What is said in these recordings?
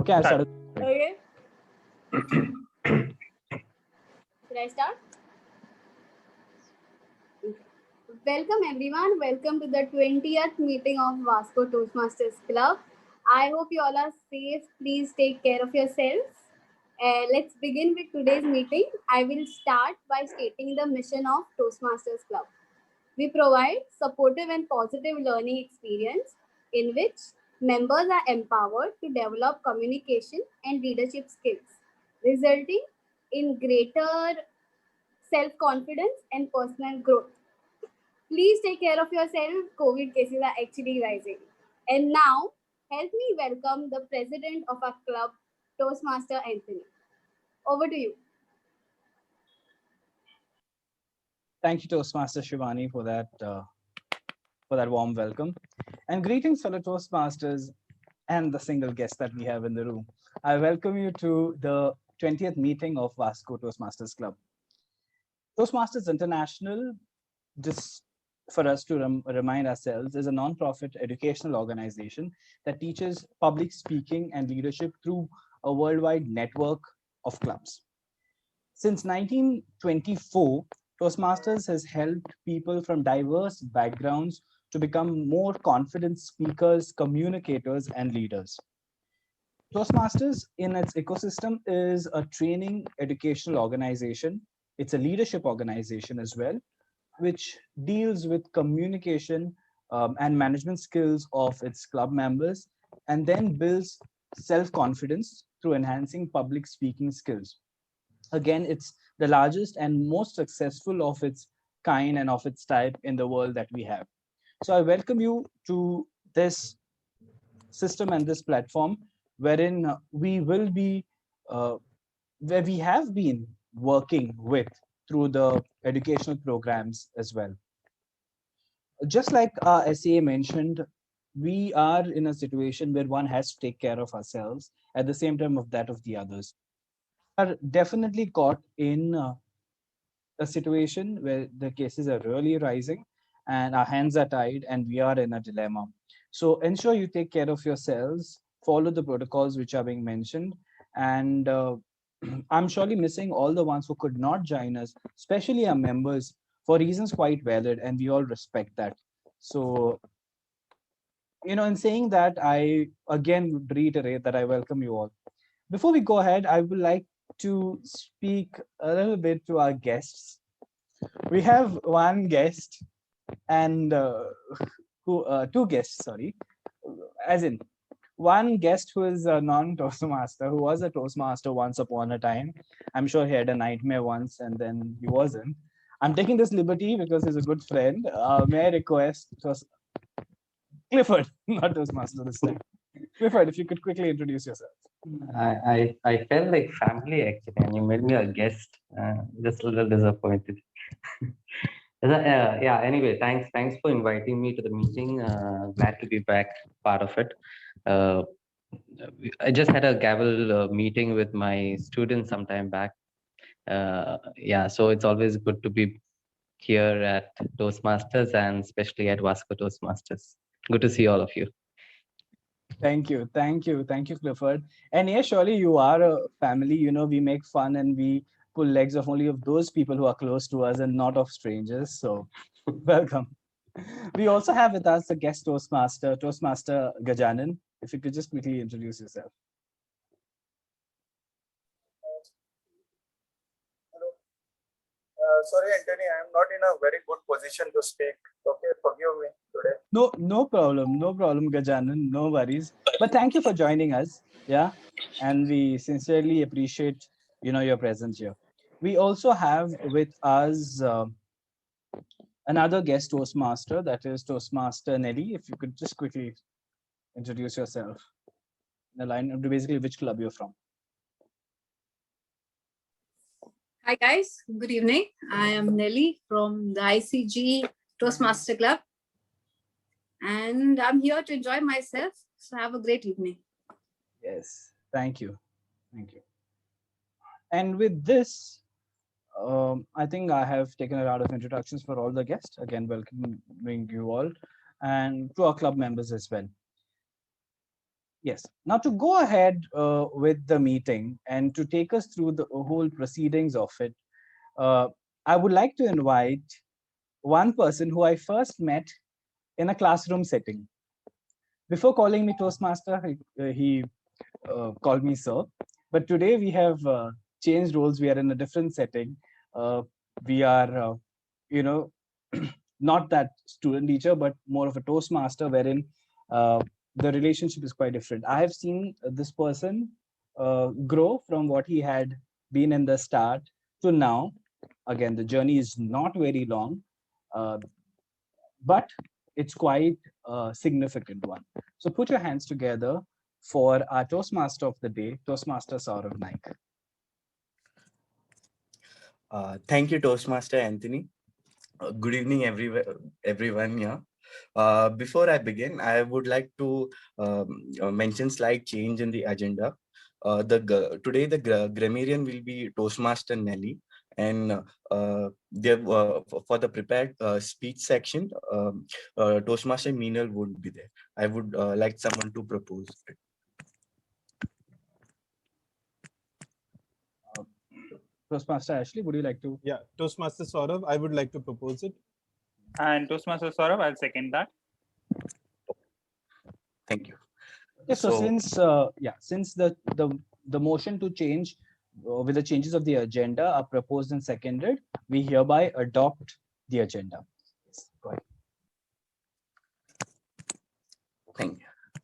Okay, I started. Okay. Should I start? Welcome everyone. Welcome to the 20th meeting of Vasco Toastmasters Club. I hope you all are safe. Please take care of yourselves. Let's begin with today's meeting. I will start by stating the mission of Toastmasters Club. We provide supportive and positive learning experience in which members are empowered to develop communication and leadership skills, resulting in greater self-confidence and personal growth. Please take care of yourself. COVID cases are actually rising. And now, help me welcome the president of our club, Toastmaster Anthony. Over to you. Thank you, Toastmaster Shivani, for that warm welcome. And greetings, fellow Toastmasters and the single guest that we have in the room. I welcome you to the 20th meeting of Vasco Toastmasters Club. Toastmasters International, just for us to remind ourselves, is a non-profit educational organization that teaches public speaking and leadership through a worldwide network of clubs. Since 1924, Toastmasters has helped people from diverse backgrounds to become more confident speakers, communicators, and leaders. Toastmasters in its ecosystem is a training educational organization. It's a leadership organization as well, which deals with communication and management skills of its club members, and then builds self-confidence through enhancing public speaking skills. Again, it's the largest and most successful of its kind and of its type in the world that we have. So I welcome you to this system and this platform wherein we will be, where we have been working with through the educational programs as well. Just like SEA mentioned, we are in a situation where one has to take care of ourselves at the same time of that of the others. Are definitely caught in a situation where the cases are really rising and our hands are tied and we are in a dilemma. So ensure you take care of yourselves, follow the protocols which are being mentioned, and I'm surely missing all the ones who could not join us, especially our members, for reasons quite valid, and we all respect that. So, in saying that, I again would reiterate that I welcome you all. Before we go ahead, I would like to speak a little bit to our guests. We have one guest and two guests, sorry, as in one guest who is a non-Toastmaster, who was a Toastmaster once upon a time. I'm sure he had a nightmare once and then he wasn't. I'm taking this liberty because he's a good friend. May I request Clifford, not Toastmaster this time. Clifford, if you could quickly introduce yourself. I felt like family actually, and you made me a guest. Just a little disappointed. Yeah. Anyway, thanks for inviting me to the meeting. Glad to be back, part of it. Uh, I just had a gavel meeting with my students some time back. Yeah, so it's always good to be here at Toastmasters and especially at Vasco Toastmasters. Good to see all of you. Thank you, Clifford. And yes, surely you are a family. We make fun and we pull legs of only of those people who are close to us and not of strangers. So, welcome. We also have with us a guest Toastmaster Gajanan. If you could just quickly introduce yourself. Sorry, Anthony, I am not in a very good position to speak. Okay, forgive me today. No problem, Gajanan. No worries. But thank you for joining us. Yeah, and we sincerely appreciate your presence here. We also have with us another guest Toastmaster, that is Toastmaster Nelly. If you could just quickly introduce yourself in the line of basically which club you're from. Hi guys, good evening. I am Nelly from the ICG Toastmaster Club and I'm here to enjoy myself. So have a great evening. Yes, thank you. And with this, I think I have taken a lot of introductions for all the guests. Again, welcoming you all and to our club members as well. Yes. Now to go ahead with the meeting and to take us through the whole proceedings of it, I would like to invite one person who I first met in a classroom setting. Before calling me Toastmaster, he called me sir. But today we have changed roles. We are in a different setting. We are, you know, not that student teacher, but more of a Toastmaster, wherein the relationship is quite different. I have seen this person grow from what he had been in the start to now. Again, the journey is not very long, uh, but it's quite a significant one. So put your hands together for our Toastmaster of the day, Toastmaster Saurav Naik. Thank you, Toastmaster Anthony. Good evening, everyone here. Before I begin, I would like to mention slight change in the agenda. Today the grammarian will be Toastmaster Nelly, and for the prepared speech section, Toastmaster Meenal would be there. I would like someone to propose it. Toastmaster Ashley, would you like to? Yeah, Toastmaster Saurav, I would like to propose it. And Toastmaster Saurav, I'll second that. Thank you. Yeah, so since the motion to change with the changes of the agenda are proposed and seconded, we hereby adopt the agenda. Yes, go ahead.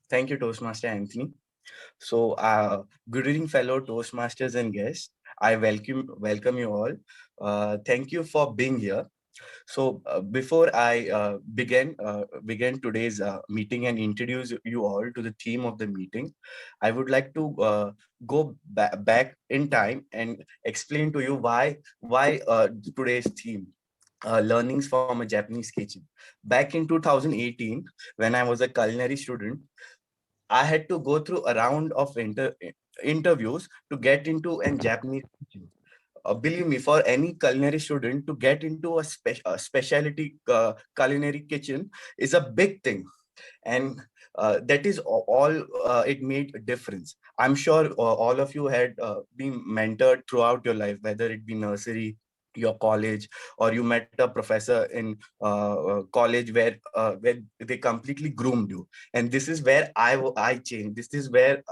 Thank you, Toastmaster Anthony. So, good evening, fellow Toastmasters and guests. I welcome you all. Thank you for being here. So, before I begin today's meeting and introduce you all to the theme of the meeting, I would like to go back in time and explain to you why today's theme. Learnings from a Japanese kitchen. Back in 2018, when I was a culinary student, I had to go through a round of interviews to get into a Japanese kitchen. Believe me, for any culinary student to get into a specialty culinary kitchen is a big thing, and that is all it made a difference. I'm sure all of you had been mentored throughout your life, whether it be nursery, your college, or you met a professor in college where they completely groomed you. And this is where I changed. This is where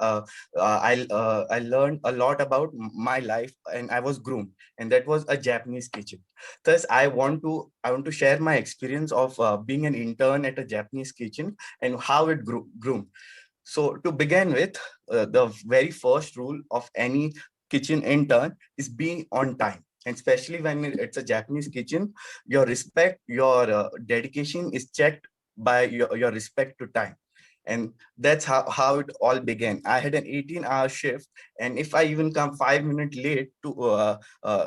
I learned a lot about my life, and I was groomed, and that was a Japanese kitchen. Thus, I want to share my experience of being an intern at a Japanese kitchen and how it groomed. So to begin with, the very first rule of any kitchen intern is being on time. And especially when it's a Japanese kitchen, your respect, your dedication is checked by your respect to time. And that's how it all began. I had an 18-hour shift, and if I even come 5 minutes late to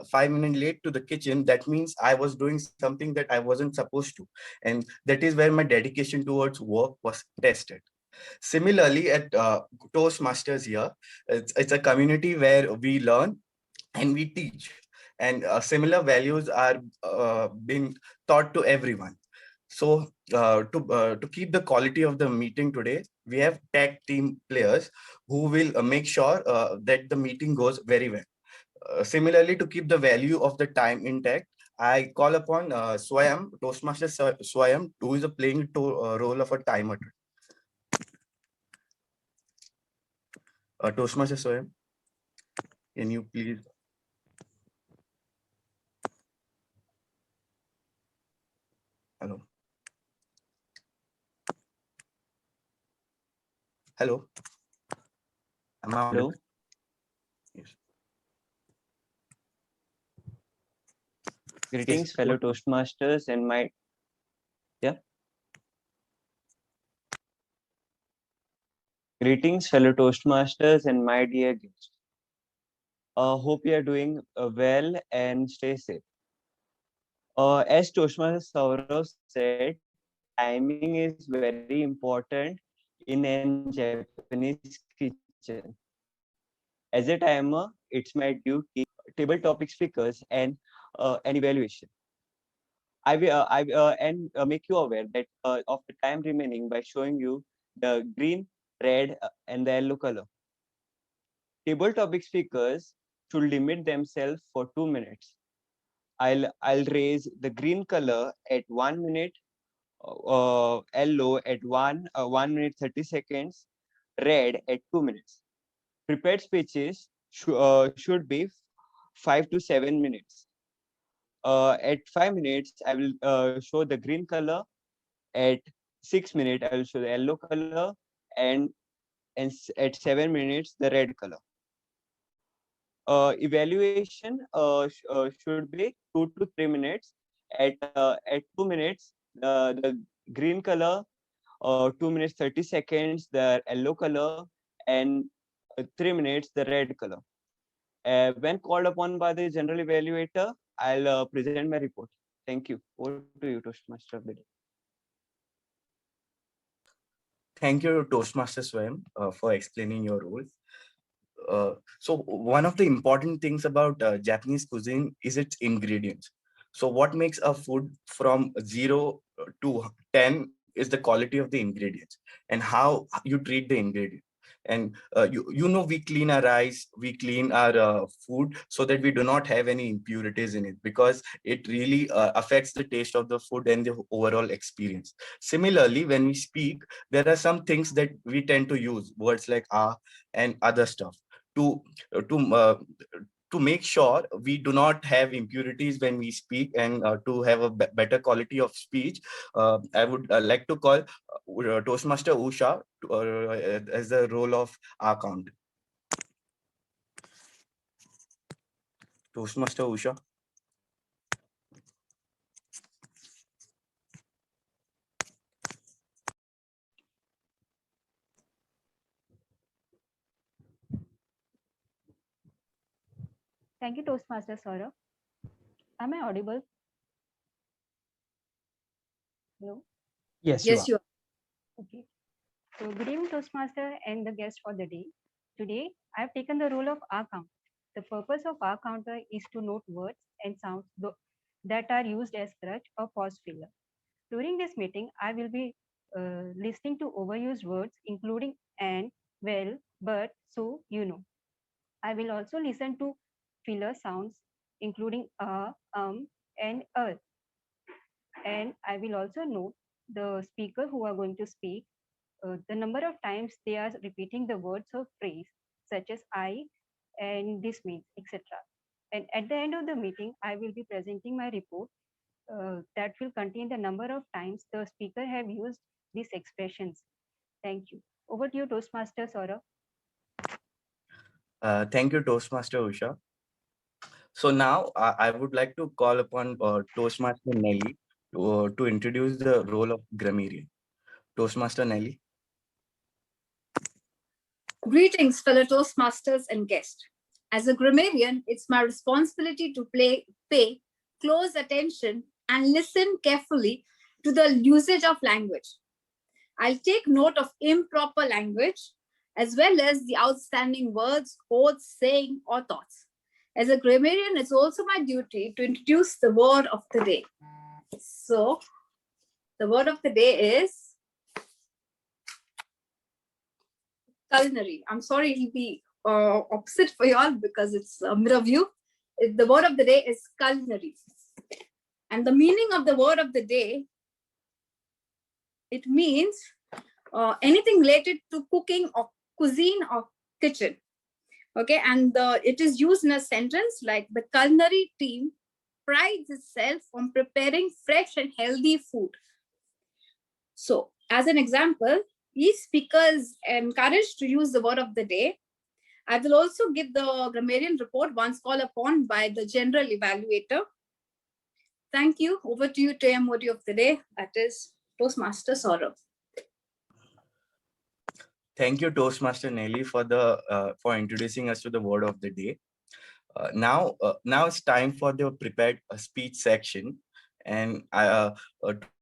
5 minutes late to the kitchen, that means I was doing something that I wasn't supposed to. And that is where my dedication towards work was tested. Similarly, at Toastmasters here, it's a community where we learn and we teach, and similar values are being taught to everyone. So to keep the quality of the meeting today, we have tag team players who will make sure that the meeting goes very well. Similarly, to keep the value of the time intact, I call upon Swayam, Toastmaster Swayam, who is playing role of a timer. Toastmaster Swayam, can you please? Hello. Hello. Am I audible? Hello. Yes. Greetings, fellow Toastmasters and my Greetings, fellow Toastmasters and my dear guests. Hope you are doing well and stay safe. As Toastmaster Saurav said, timing is very important in an Japanese kitchen. As a timer, it's my duty table topic speakers and an evaluation. I will make you aware that of the time remaining by showing you the green red, and the yellow color. Table topic speakers should limit themselves for 2 minutes. I'll raise the green color at 1 minute, yellow at 1 minute 30 seconds, red at 2 minutes. Prepared speeches should be 5 to 7 minutes. At 5 minutes, I will show the green color. At 6 minutes, I will show the yellow color, and at 7 minutes, the red color. Evaluation should be 2 to 3 minutes. At 2 minutes, the green color, 2 minutes 30 seconds, the yellow color, and 3 minutes, the red color. When called upon by the general evaluator, I'll present my report. Thank you. Over to you, Toastmaster of the day. Thank you, Toastmaster Swam, for explaining your role. So one of the important things about Japanese cuisine is its ingredients. So what makes a food from 0 to 10 is the quality of the ingredients and how you treat the ingredient. And we clean our rice, we clean our food so that we do not have any impurities in it, because it really affects the taste of the food and the overall experience. Similarly, when we speak, there are some things that we tend to use, words like ah and other stuff, to to uh, to make sure we do not have impurities when we speak, and to have a better quality of speech. I would like to call Toastmaster Usha as the role of our count. Toastmaster Usha. Thank you, Toastmaster Saurabh. Am I audible? Hello? Yes, Yes, you are. Okay. So, good evening, Toastmaster and the guest for the day. Today, I have taken the role of R count. The purpose of R counter is to note words and sounds that are used as crutch or pause filler. During this meeting, I will be listening to overused words, including and, well, but, so, you know. I will also listen to filler sounds, including and and I will also note the speaker who are going to speak, the number of times they are repeating the words or phrase, such as I and this means, etc. And at the end of the meeting, I will be presenting my report that will contain the number of times the speaker have used these expressions. Thank you. Over to you, Toastmaster Saurabh. Thank you, Toastmaster Usha. So now I would like to call upon Toastmaster Nelly to introduce the role of grammarian. Toastmaster Nelly. Greetings, fellow Toastmasters and guests. As a grammarian, it's my responsibility to pay close attention and listen carefully to the usage of language. I'll take note of improper language as well as the outstanding words, quotes, saying, or thoughts. As a grammarian, it's also my duty to introduce the word of the day. So, the word of the day is culinary. I'm sorry, it'll be opposite for y'all because it's a mirror view. The word of the day is culinary. And the meaning of the word of the day, it means anything related to cooking or cuisine or kitchen. Okay, and it is used in a sentence like the culinary team prides itself on preparing fresh and healthy food. So, as an example, each speaker is encouraged to use the word of the day. I will also give the grammarian report once called upon by the General Evaluator. Thank you. Over to you, TMOD of the day, that is Toastmaster Saurabh. Thank you, Toastmaster Nelly, for introducing us to the word of the day. Now it's time for the prepared speech section, and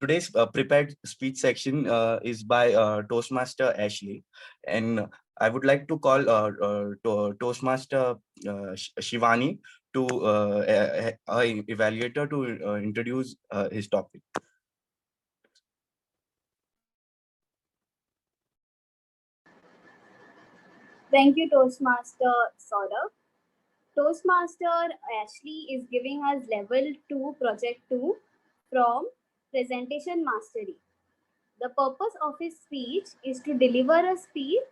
today's prepared speech section is by Toastmaster Ashley, and I would like to call Toastmaster Shivani to evaluator to introduce his topic. Thank you, Toastmaster Saurabh. Toastmaster Ashley is giving us level 2, project 2 from presentation mastery. The purpose of his speech is to deliver a speech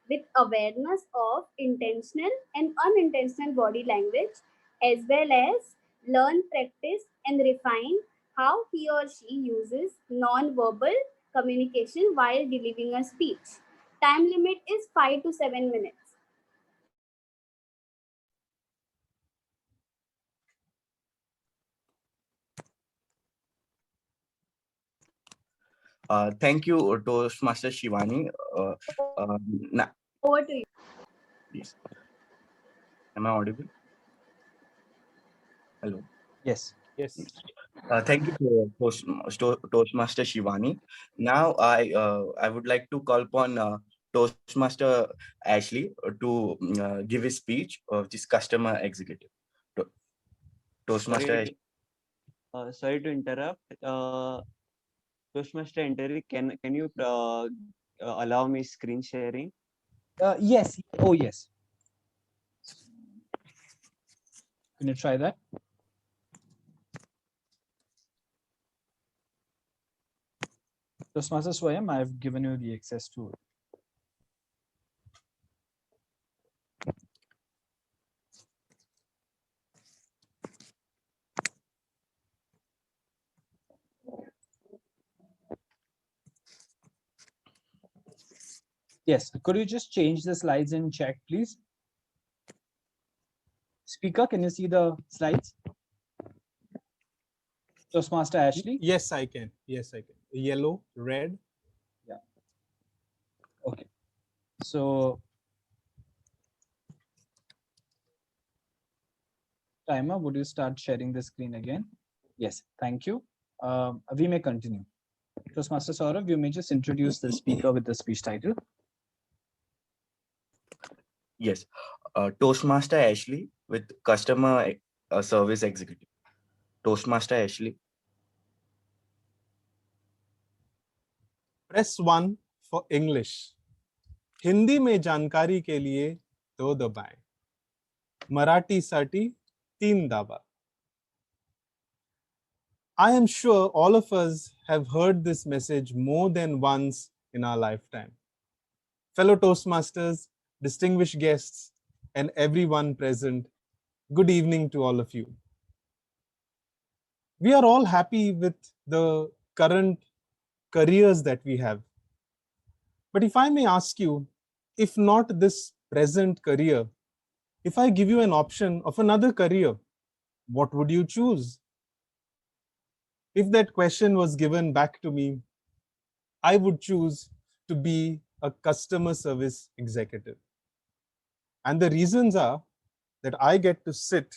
with awareness of intentional and unintentional body language, as well as learn, practice, and refine how he or she uses non-verbal communication while delivering a speech. Time limit is 5 to 7 minutes. Thank you, Toastmaster Shivani. Over to you. Please. Am I audible? Hello. Yes. Yes. Thank you, Toastmaster Shivani. Now, I would like to call upon Toastmaster Ashley to give his speech of this customer executive. Toastmaster Sorry, Ashley. sorry to interrupt. Toastmaster Entry, can you allow me screen sharing? Yes. Oh, yes. Can you try that? Toastmaster Swayam, I've given you the access to it. Yes, could you just change the slides and check, please? Speaker, can you see the slides? Toastmaster Ashley? Yes, I can. Yes, I can. Yellow, red. Yeah. Okay. So, timer, would you start sharing the screen again? Yes, thank you. We may continue. Toastmaster Saurav, you may just introduce the speaker with the speech title. Yes, Toastmaster Ashley with customer service executive. Toastmaster Ashley. Press 1 for English. Hindi में जानकारी के लिए 2 दबाएं. मराठी साठी 3 दाबा. I am sure all of us have heard this message more than once in our lifetime. Fellow Toastmasters, distinguished guests, and everyone present, good evening to all of you. We are all happy with the current careers that we have. But if I may ask you, if not this present career, if I give you an option of another career, what would you choose? If that question was given back to me, I would choose to be a customer service executive. And the reasons are that I get to sit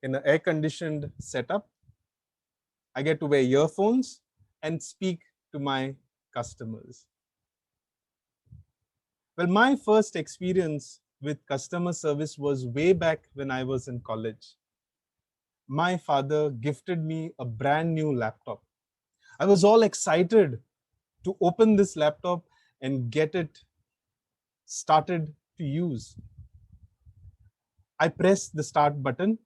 in an air-conditioned setup, I get to wear earphones and speak to my customers. Well, my first experience with customer service was way back when I was in college. My father gifted me a brand new laptop. I was all excited to open this laptop and get it started to use. I pressed the start button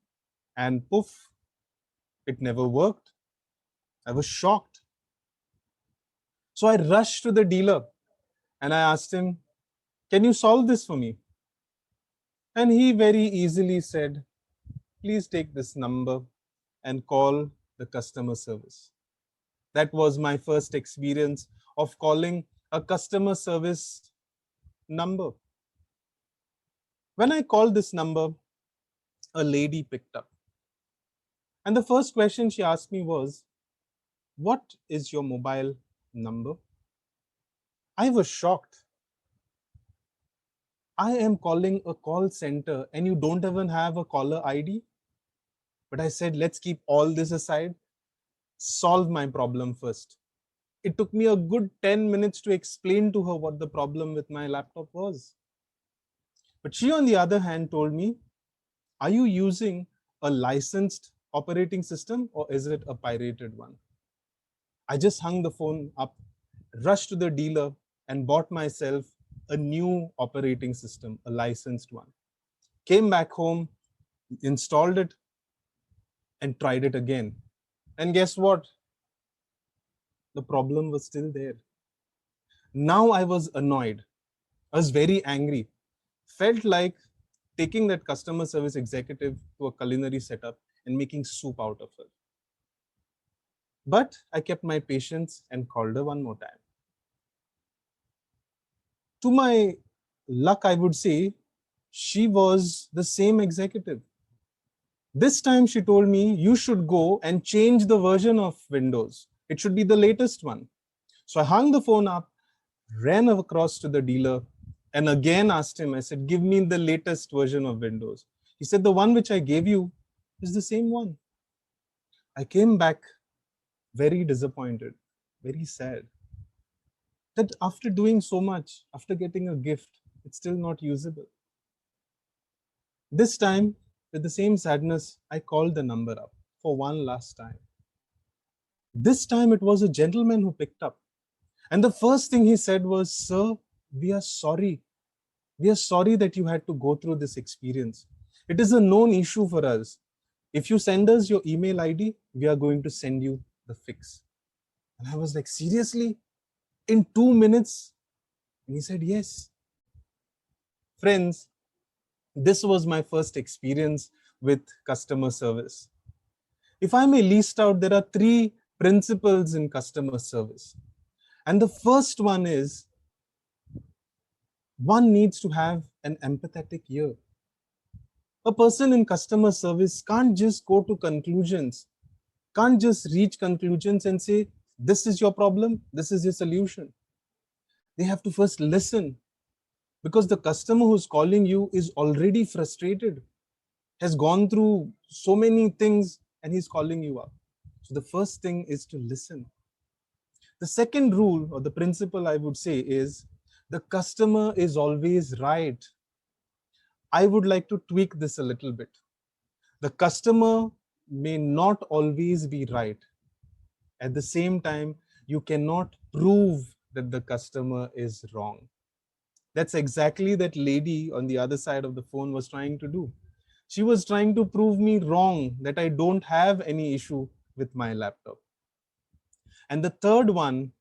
and poof, it never worked. I was shocked. So I rushed to the dealer and I asked him, "Can you solve this for me?" And he very easily said, "Please take this number and call the customer service." That was my first experience of calling a customer service number. When I called this number, a lady picked up. And the first question she asked me was, "What is your mobile number?" I was shocked. I am calling a call center and you don't even have a caller ID? But I said, let's keep all this aside, solve my problem first. It took me a good 10 minutes to explain to her what the problem with my laptop was. But she, on the other hand, told me, "Are you using a licensed operating system or is it a pirated one?" I just hung the phone up, rushed to the dealer and bought myself a new operating system, a licensed one. Came back home, installed it, and tried it again. And guess what? The problem was still there. Now I was annoyed. I was very angry. Felt like taking that customer service executive to a culinary setup and making soup out of her. But I kept my patience and called her one more time. To my luck, I would say, she was the same executive. This time she told me, you should go and change the version of Windows. It should be the latest one. So I hung the phone up, ran across to the dealer, and again asked him, I said, give me the latest version of Windows. He said, the one which I gave you is the same one. I came back very disappointed, very sad. That after doing so much, after getting a gift, it's still not usable. This time, with the same sadness, I called the number up for one last time. This time it was a gentleman who picked up. And the first thing he said was, sir, we are sorry. We are sorry that you had to go through this experience. It is a known issue for us. If you send us your email ID, we are going to send you the fix. And I was like, seriously? In 2 minutes? And he said, yes. Friends, this was my first experience with customer service. If I may list out, there are 3 principles in customer service. And the first one is, one needs to have an empathetic ear. A person in customer service can't just go to conclusions, can't just reach conclusions and say, this is your problem, this is your solution. They have to first listen, because the customer who's calling you is already frustrated, has gone through so many things, and he's calling you up. So the first thing is to listen. The second rule or the principle I would say is, the customer is always right. I would like to tweak this a little bit. The customer may not always be right. At the same time, you cannot prove that the customer is wrong. That's exactly that lady on the other side of the phone was trying to do. She was trying to prove me wrong, that I don't have any issue with my laptop. And the third one,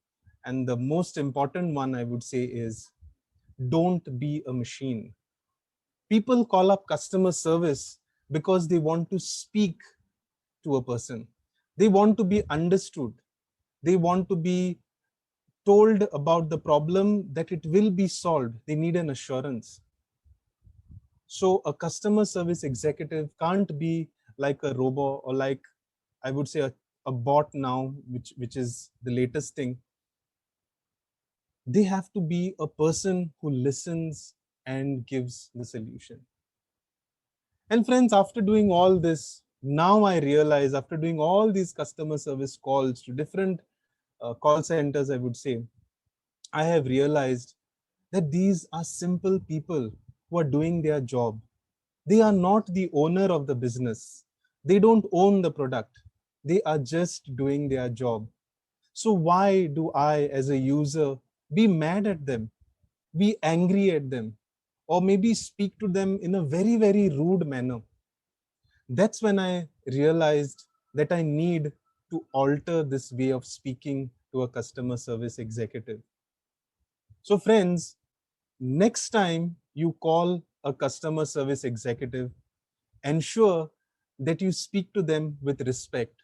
and the most important one I would say, is don't be a machine. People call up customer service because they want to speak to a person. They want to be understood. They want to be told about the problem, that it will be solved. They need an assurance. So a customer service executive can't be like a robot, or like, I would say, a bot now, which is the latest thing. They have to be a person who listens and gives the solution. And friends, after doing all this, now I realize, after doing all these customer service calls to different call centers, I would say, I have realized that these are simple people who are doing their job. They are not the owner of the business. They don't own the product. They are just doing their job. So why do I, as a user, be mad at them, be angry at them, or maybe speak to them in a very, very rude manner? That's when I realized that I need to alter this way of speaking to a customer service executive. So friends, next time you call a customer service executive, ensure that you speak to them with respect.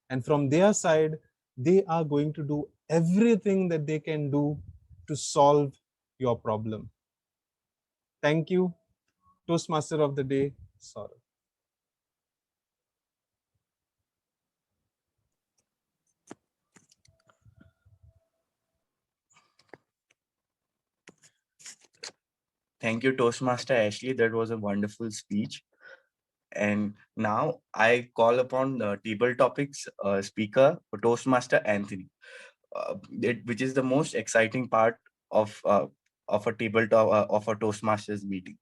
And from their side, they are going to do everything that they can do to solve your problem. Thank you. Toastmaster of the day, Saurabh. Thank you, Toastmaster Ashley. That was a wonderful speech. And now I call upon the table topics speaker, Toastmaster Anthony, which is the most exciting part of a tabletop of a Toastmasters meeting.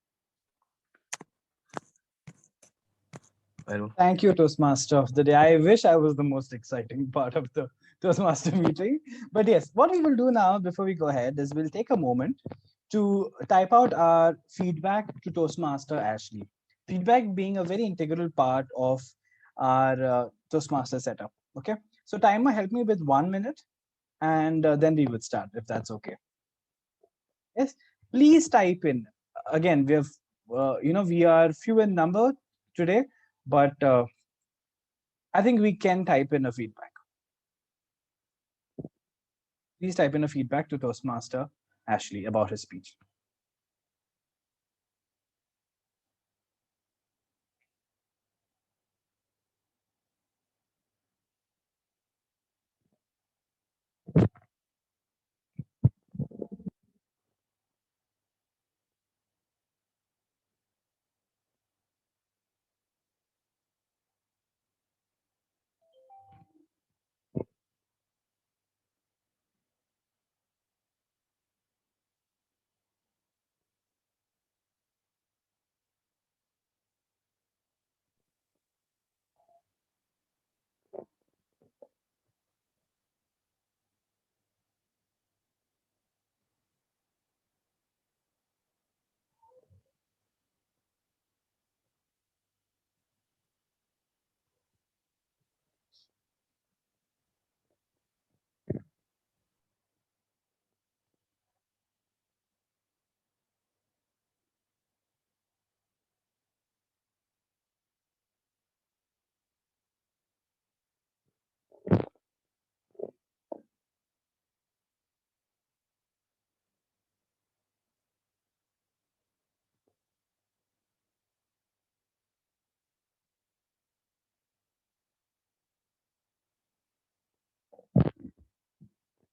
Well, Thank you, Toastmaster of the day. I wish I was the most exciting part of the Toastmaster meeting. But yes, what we will do now before we go ahead is we'll take a moment to type out our feedback to Toastmaster Ashley. Feedback being a very integral part of our Toastmaster setup. Okay, so timer, help me with 1 minute, and then we would start if that's okay. Yes, please type in. Again, we have, we are few in number today, but I think we can type in a feedback. Please type in a feedback to Toastmaster Ashley about his speech.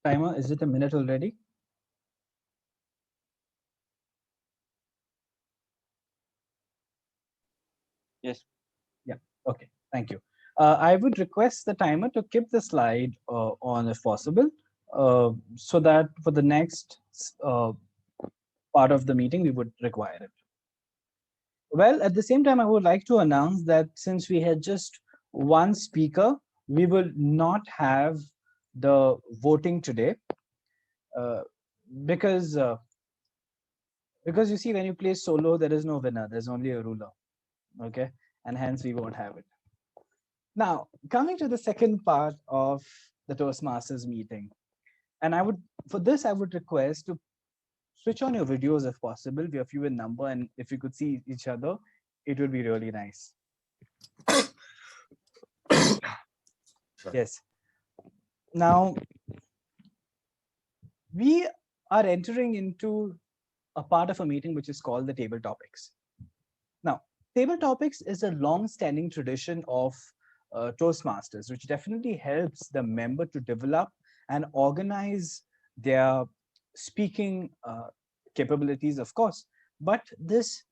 Timer, is it a minute already? Yes. Yeah. Okay. Thank you. I would request the timer to keep the slide on if possible, so that for the next part of the meeting, we would require it. Well, at the same time, I would like to announce that since we had just one speaker, we will not have the voting today, uh, because because you see, when you play solo, there is no winner. There's only a ruler. Okay, and hence we won't have it. Now, coming to the second part of the Toastmasters meeting, and for this, I would request to switch on your videos if possible. We are few in number, and if you could see each other, it would be really nice. Yes. Now, we are entering into a part of a meeting which is called the table topics. Now, table topics is a long-standing tradition of Toastmasters, which definitely helps the member to develop and organize their speaking capabilities, of course. But this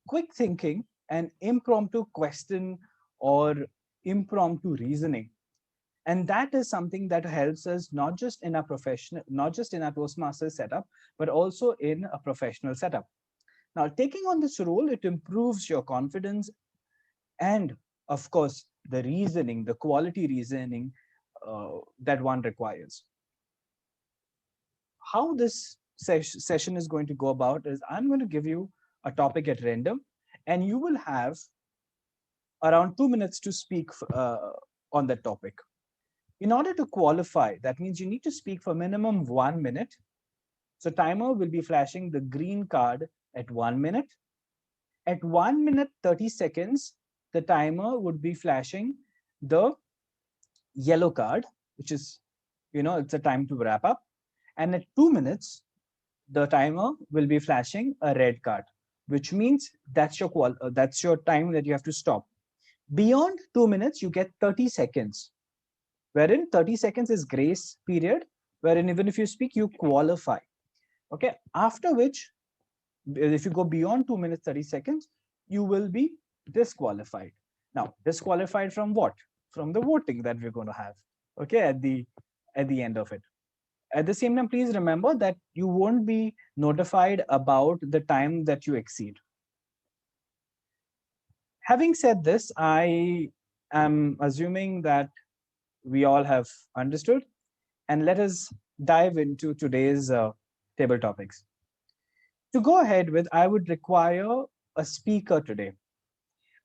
quick thinking and impromptu question or impromptu reasoning, and that is something that helps us not just in our Toastmasters setup, but also in a professional setup. Now, taking on this role, it improves your confidence and, of course, the reasoning, the quality reasoning that one requires. How this session is going to go about is I'm going to give you a topic at random, and you will have around 2 minutes to speak on that topic. In order to qualify, that means you need to speak for minimum 1 minute. So timer will be flashing the green card at 1 minute. At 1 minute 30 seconds, the timer would be flashing the yellow card, which is, it's a time to wrap up. And at 2 minutes, the timer will be flashing a red card, which means that's your time that you have to stop. Beyond 2 minutes, you get 30 seconds, wherein 30 seconds is grace period, wherein even if you speak, you qualify. Okay, after which, if you go beyond 2 minutes 30 seconds, you will be disqualified. Now, disqualified from what? From the voting that we're going to have, okay, at the end of it. At the same time, please remember that you won't be notified about the time that you exceed. Having said this, I am assuming that we all have understood, and let us dive into today's table topics. To go ahead with, I would require a speaker today,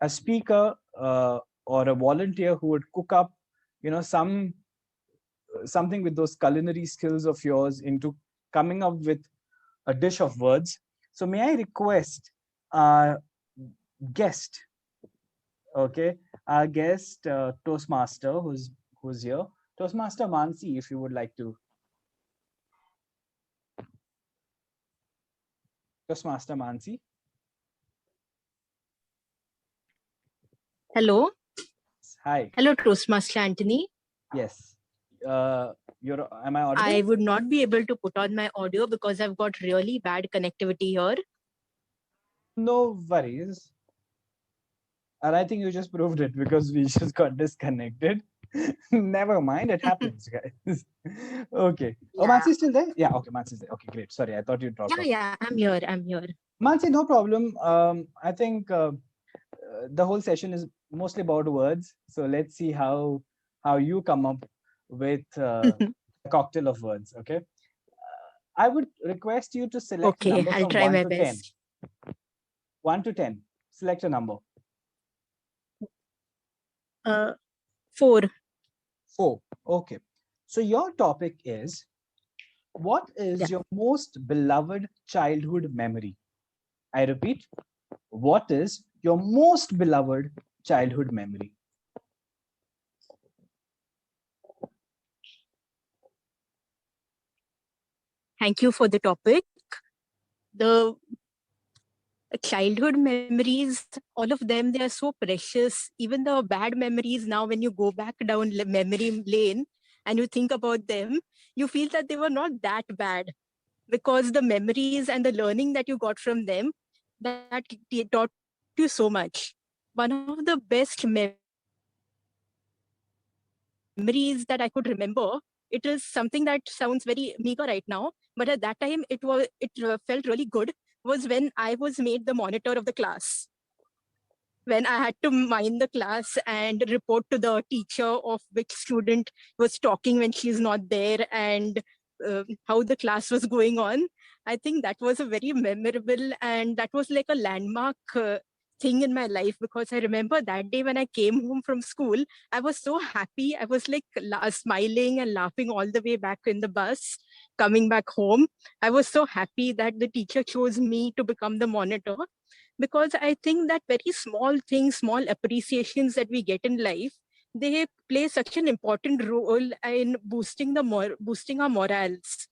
a speaker or a volunteer who would cook up, something with those culinary skills of yours into coming up with a dish of words. So may I request our guest, okay, our guest Toastmaster who's here, Toastmaster Mansi, if you would like to. Toastmaster Mansi. Hello. Hi. Hello, Toastmaster Anthony. Yes. Am I audible? I would not be able to put on my audio because I've got really bad connectivity here. No worries. And I think you just proved it because we just got disconnected. Never mind, it happens, guys. Okay. Oh, Yeah. Mansi's still there? Yeah, okay, Mansi's there. Okay, great. Sorry, I thought you dropped off. Yeah, I'm here. Mansi, no problem. I think the whole session is mostly about words. So let's see how you come up with a cocktail of words. Okay. I would request you to select a Okay, number I'll from try 1 my to best. 10. 1 to 10. Select a number. 4. 4. Okay. So your topic is, what is your most beloved childhood memory? I repeat, what is your most beloved childhood memory? Thank you for the topic. The childhood memories, all of them, they are so precious. Even the bad memories, now when you go back down memory lane and you think about them, you feel that they were not that bad, because the memories and the learning that you got from them, that taught you so much. One of the best memories that I could remember, it is something that sounds very meager right now, but at that time it felt really good, was when I was made the monitor of the class. When I had to mind the class and report to the teacher of which student was talking when she's not there, and how the class was going on. I think that was a very memorable, and that was like a landmark thing in my life, because I remember that day when I came home from school, I was so happy. I was like smiling and laughing all the way back in the bus coming back home. I was so happy that the teacher chose me to become the monitor, because I think that very small things, small appreciations that we get in life, they play such an important role in boosting our morals.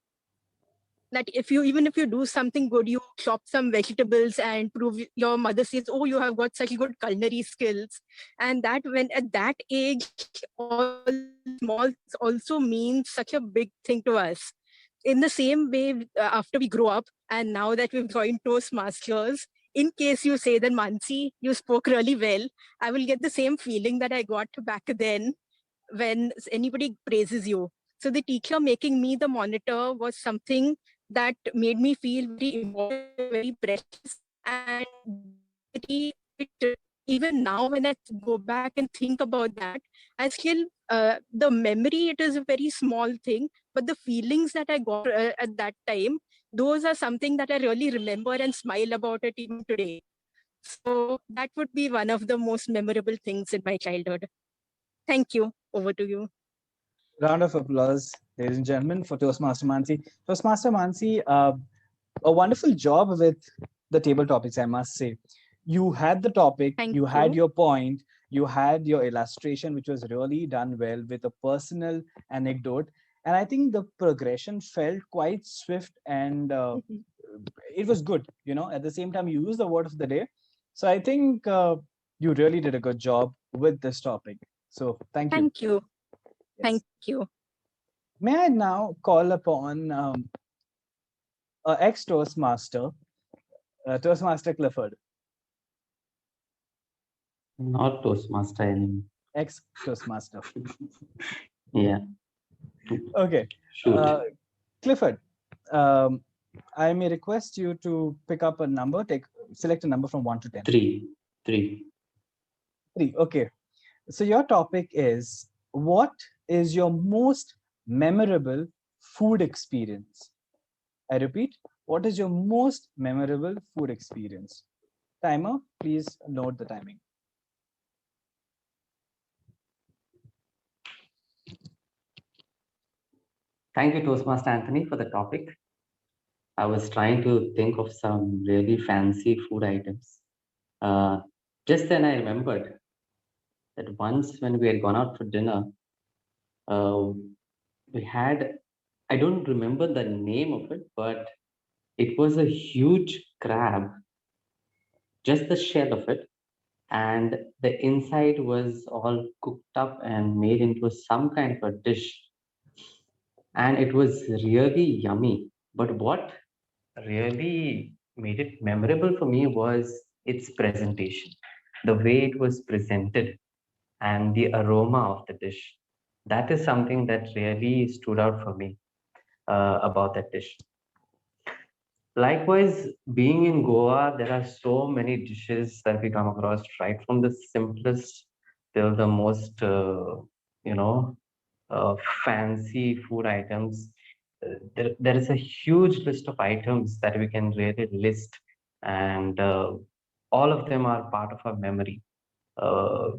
That even if you do something good, you chop some vegetables and prove, your mother says, oh, you have got such good culinary skills. And that, when at that age, all small also means such a big thing to us. In the same way, after we grow up and now that we've joined Toastmasters, in case you say that, Mansi, you spoke really well, I will get the same feeling that I got back then when anybody praises you. So the teacher making me the monitor was something that made me feel very important, very precious. And that memory, even now when I go back and think about that, I still, the memory, it is a very small thing, but the feelings that I got at that time, those are something that I really remember and smile about it even today. So that would be one of the most memorable things in my childhood. Thank you. Over to you. Round of applause, ladies and gentlemen, for Toastmaster Mansi. Toastmaster Mansi, a wonderful job with the table topics, I must say. You had the topic, you had your point, you had your illustration, which was really done well with a personal anecdote. And I think the progression felt quite swift, and it was good. At the same time, you used the word of the day. So I think you really did a good job with this topic. So thank you. Thank you. Yes. Thank you. May I now call upon ex-Toastmaster, Toastmaster Clifford. Not Toastmaster anymore. Ex-Toastmaster. Yeah. Okay. Shoot. Clifford, I may request you to pick up a number, select a number from 1 to 10. 3. 3. Okay. So your topic is, what is your most memorable food experience? I repeat, What is your most memorable food experience? Timer, please note the timing. Thank you, Toastmaster Anthony, for the topic. I was trying to think of some really fancy food items. Just then I remembered that once when we had gone out for dinner, uh, we had, I don't remember the name of it, but it was a huge crab, just the shell of it, and the inside was all cooked up and made into some kind of a dish. And it was really yummy. But what really made it memorable for me was its presentation, the way it was presented, and the aroma of the dish. That is something that really stood out for me about that dish. Likewise, being in Goa, there are so many dishes that we come across, right from the simplest till the most, you know, fancy food items. There is a huge list of items that we can really list, and all of them are part of our memory. Uh,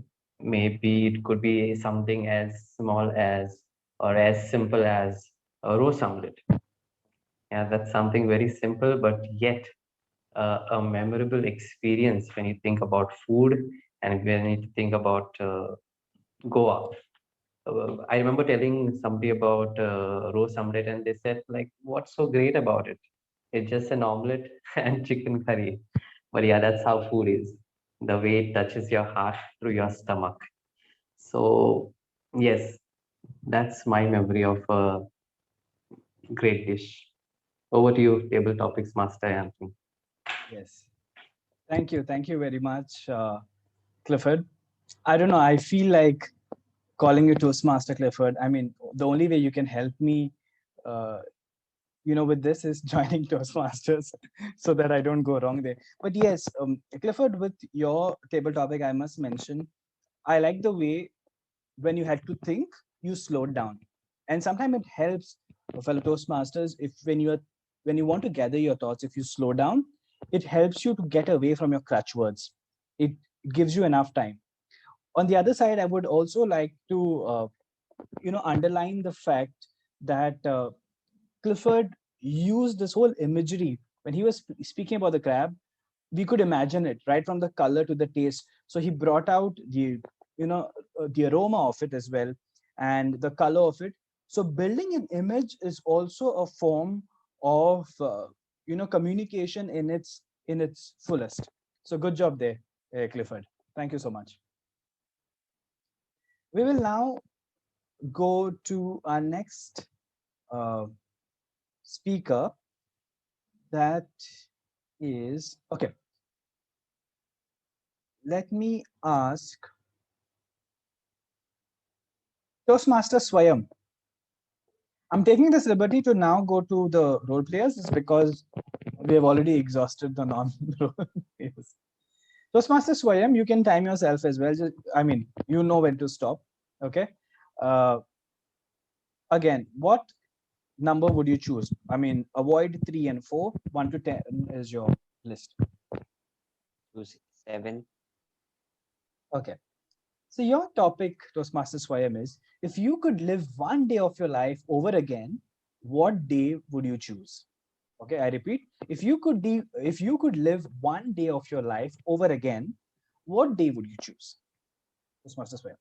Maybe it could be something as small as or as simple as a rose omelette. Yeah, that's something very simple, but yet a memorable experience when you think about food and when you think about Goa. I remember telling somebody about rose omelette, and they said, like, what's so great about it? It's just an omelette and chicken curry. But yeah, that's how food is. The way it touches your heart through your stomach. So yes, that's my memory of a great dish. Over to you, table topics master Anthony. Yes. Thank you very much, Clifford. I don't know. I feel like calling you Toastmaster Clifford. I mean, the only way you can help me, uh, with this is joining Toastmasters so that I don't go wrong there. But yes, Clifford, with your table topic, I must mention, I like the way when you had to think, you slowed down. And sometimes it helps, fellow Toastmasters, if when you want to gather your thoughts, if you slow down, it helps you to get away from your crutch words. It gives you enough time. On the other side, I would also like to underline the fact that Clifford used this whole imagery when he was speaking about the crab. We could imagine it right from the color to the taste. So he brought out the aroma of it as well, and the color of it. So building an image is also a form of communication in its fullest. So good job there, Clifford. Thank you so much. We will now go to our next uh, speaker. That is okay. Let me ask Toastmaster Swayam. I'm taking this liberty to now go to the role players is because we have already exhausted the non-role players. Toastmaster Swayam, you can time yourself as well. I mean, you know when to stop. Okay. Uh, Again, what number would you choose? I mean, avoid 3 and 4. 1 to 10 is your list. Choose 7. Okay. So your topic, Toastmaster Swayam, is if you could live one day of your life over again, what day would you choose? Okay, I repeat, if you could live one day of your life over again, what day would you choose? Toastmaster Swayam.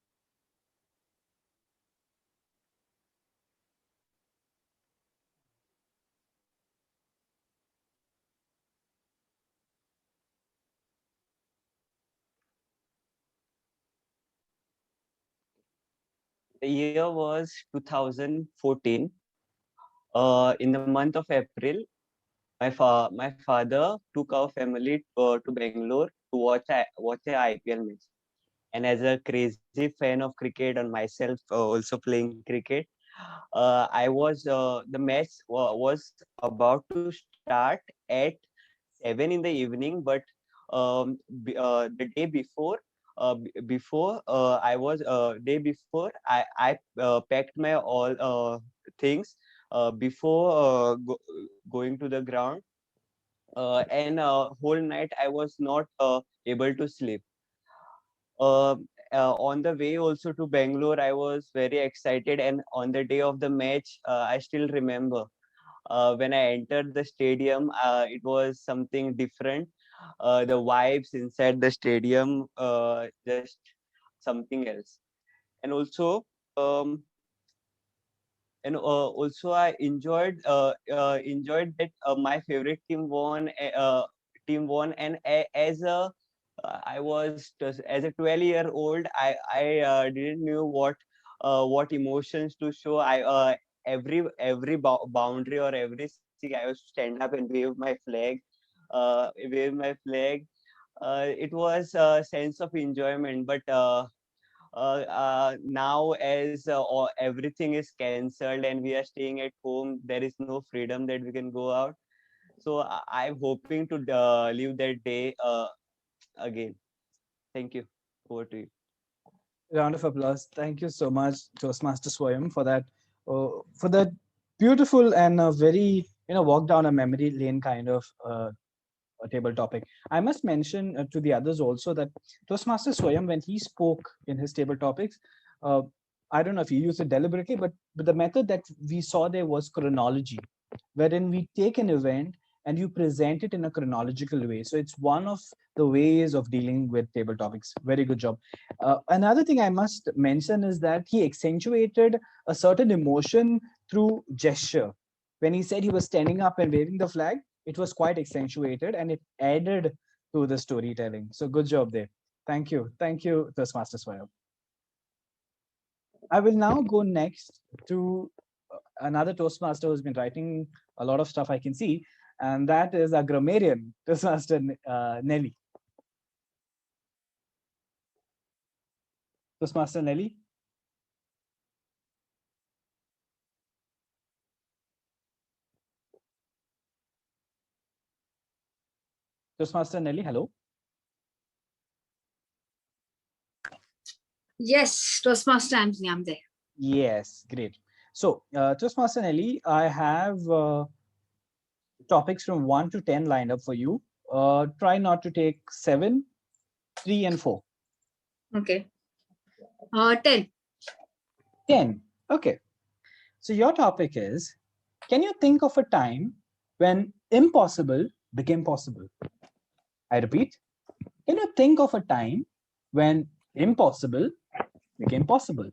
The year was 2014. In the month of April, my father took our family to Bangalore to watch a IPL match. And as a crazy fan of cricket and myself also playing cricket, I was the match was about to start at 7 in the evening, but the day before, day before I packed my all things before going to the ground. and whole night I was not able to sleep. Uh, on the way also to Bangalore, I was very excited, and on the day of the match, I still remember when I entered the stadium, it was something different. The vibes inside the stadium, just something else. And also, um, also I enjoyed that my favorite team won, and as a I was just as a 12-year-old, I didn't knew what emotions to show. I every boundary or every stick, I was stand up and wave my flag. It was a sense of enjoyment, but now as everything is cancelled and we are staying at home, there is no freedom that we can go out. So I'm hoping to live that day again. Thank you. Over to you. Round of applause. Thank you so much, Toastmaster Swayam, for that beautiful and very walk down a memory lane kind of a table topic. I must mention to the others also that Toastmaster Swayam, when he spoke in his table topics, uh, I don't know if he used it deliberately, but the method that we saw there was chronology, wherein we take an event and you present it in a chronological way. So it's one of the ways of dealing with table topics. Very good job. Another thing I must mention is that he accentuated a certain emotion through gesture. When he said he was standing up and waving the flag, it was quite accentuated and it added to the storytelling. So good job there. Thank you. Thank you, Toastmaster Swayam. I will now go next to another Toastmaster who's been writing a lot of stuff I can see, and that is our grammarian, Toastmaster Nelly. Toastmaster Nelly. Toastmaster Nelly, hello. Yes, Toastmaster Anthony, I'm there. Yes, great. So, Toastmaster Nelly, I have topics from 1 to 10 lined up for you. Try not to take 7, 3, and 4. Okay. 10. 10. Okay. So your topic is, can you think of a time when impossible became possible? I repeat, can you think of a time when impossible became possible?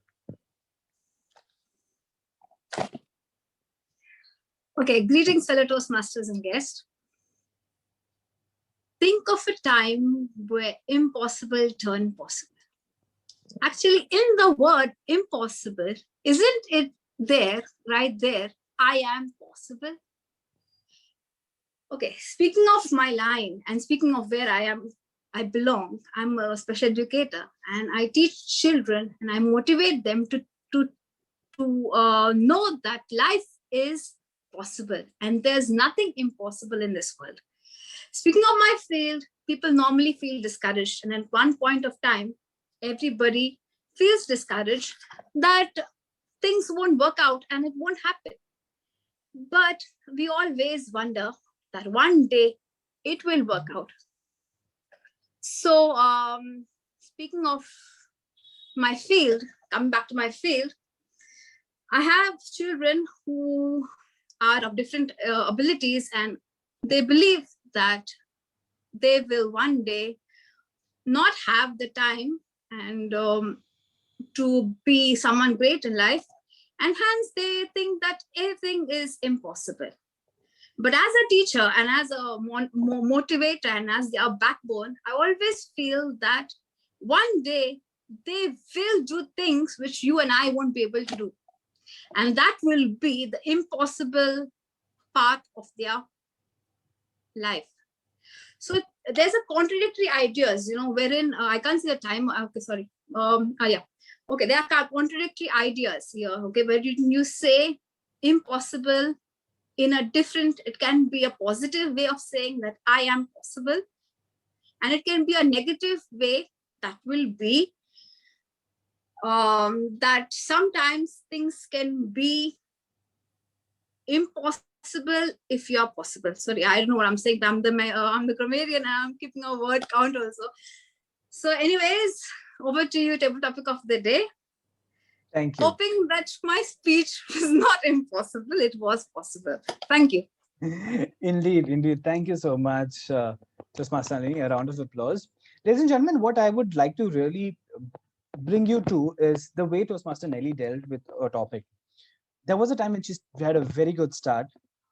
Okay, greetings, fellow Toastmasters and guests. Think of a time where impossible turned possible. Actually, in the word impossible, isn't it there, right there, I am possible? Okay, speaking of my line and speaking of where I belong, I'm a special educator and I teach children and I motivate them to know that life is possible and there's nothing impossible in this world. Speaking of my field, people normally feel discouraged, and at one point of time, everybody feels discouraged that things won't work out and it won't happen. But we always wonder that one day it will work out. So, speaking of my field, coming back to my field, I have children who are of different abilities, and they believe that they will one day not have the time and to be someone great in life, and hence they think that everything is impossible. But as a teacher and as a motivator and as their backbone, I always feel that one day they will do things which you and I won't be able to do. And that will be the impossible part of their life. So there's a contradictory ideas, wherein I can't see the time. Okay, sorry. Yeah. Okay, there are contradictory ideas here. Okay, where you say impossible in a different, it can be a positive way of saying that I am possible, and it can be a negative way that will be that sometimes things can be impossible possible if you're possible. Sorry, I don't know what I'm saying. I'm the grammarian and I'm keeping a word count also. So anyways, over to you, table topic of the day. Thank you. Hoping that my speech was not impossible. It was possible. Thank you. Indeed, indeed. Thank you so much, Toastmaster Nelly. A round of applause. Ladies and gentlemen, what I would like to really bring you to is the way Toastmaster Nelly dealt with a topic. There was a time when she had a very good start.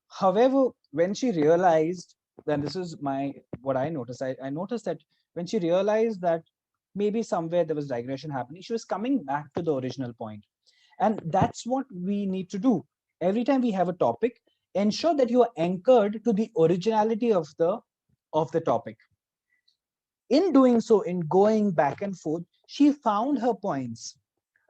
However, when she realized, then this is what I noticed. I noticed that when she realized that maybe somewhere there was digression happening, she was coming back to the original point. And that's what we need to do. Every time we have a topic, ensure that you are anchored to the originality of the topic. In doing so, in going back and forth, she found her points.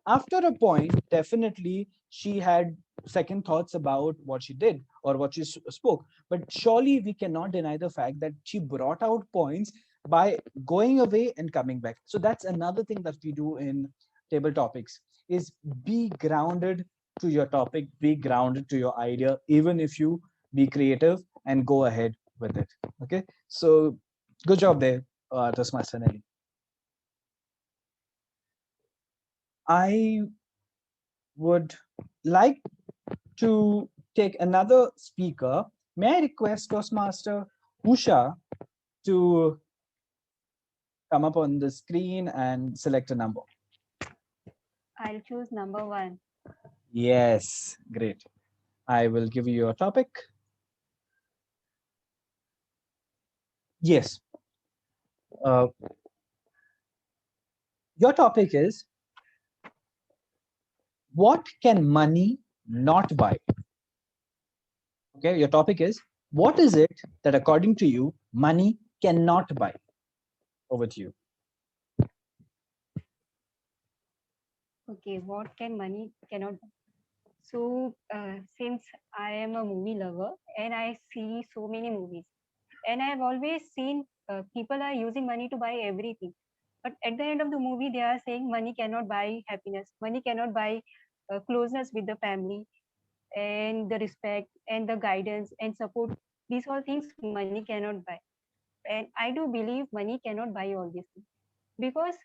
After a point, definitely she had second thoughts about what she did or what she spoke. But surely we cannot deny the fact that she brought out points by going away and coming back. So that's another thing that we do in table topics, is be grounded to your topic, be grounded to your idea, even if you be creative and go ahead with it. Okay, so good job there, Toastmaster Nelly. I would like to take another speaker. May I request Toastmaster Usha to come up on the screen and select a number? I'll choose number 1. Yes, great. I will give you your topic. Yes. Your topic is, what can money not buy? Okay, your topic is, what is it that according to you, money cannot buy? Over to you. Okay, what can money cannot buy? So since I am a movie lover and I see so many movies, and I've always seen people are using money to buy everything. But at the end of the movie, they are saying money cannot buy happiness. Money cannot buy closeness with the family and the respect and the guidance and support. These all things money cannot buy. And I do believe money cannot buy all these things. Because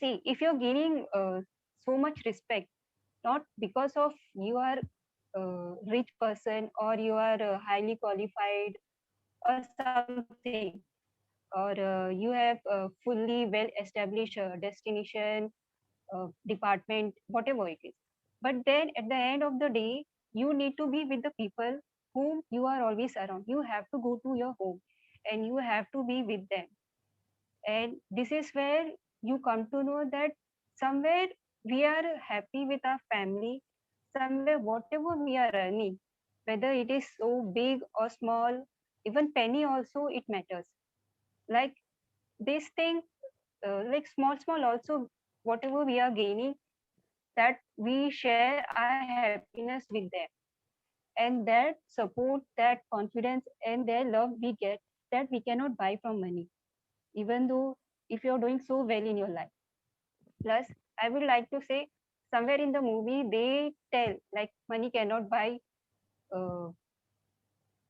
see, if you're gaining so much respect, not because of you are a rich person or you are highly qualified or something, or you have a fully well established destination, department, whatever it is. But then at the end of the day, you need to be with the people whom you are always around. You have to go to your home and you have to be with them. And this is where you come to know that somewhere we are happy with our family, somewhere whatever we are earning, whether it is so big or small, even penny also it matters. Like this thing, like small also, whatever we are gaining, that we share our happiness with them, and that support, that confidence and their love we get, that we cannot buy from money, even though if you're doing so well in your life. Plus I would like to say, somewhere in the movie they tell like uh,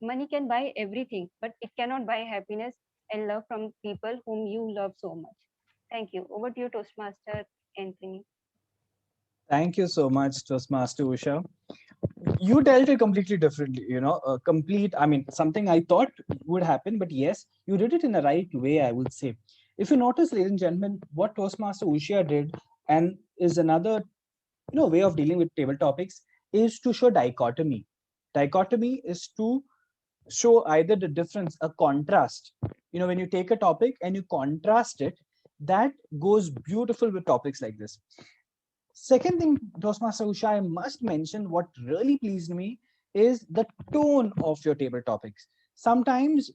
money can buy everything, but it cannot buy happiness and love from people whom you love so much. Thank you. Over to you, Toastmaster Anthony. Thank you so much, Toastmaster Usha. You dealt it completely differently, I mean, something I thought would happen, but yes, you did it in the right way, I would say. If you notice, ladies and gentlemen, what Toastmaster Usha did, and is another way of dealing with table topics, is to show dichotomy. Dichotomy is to show either the difference, a contrast. When you take a topic and you contrast it, that goes beautiful with topics like this. Second thing, Toastmaster Usha, I must mention what really pleased me is the tone of your table topics. Sometimes,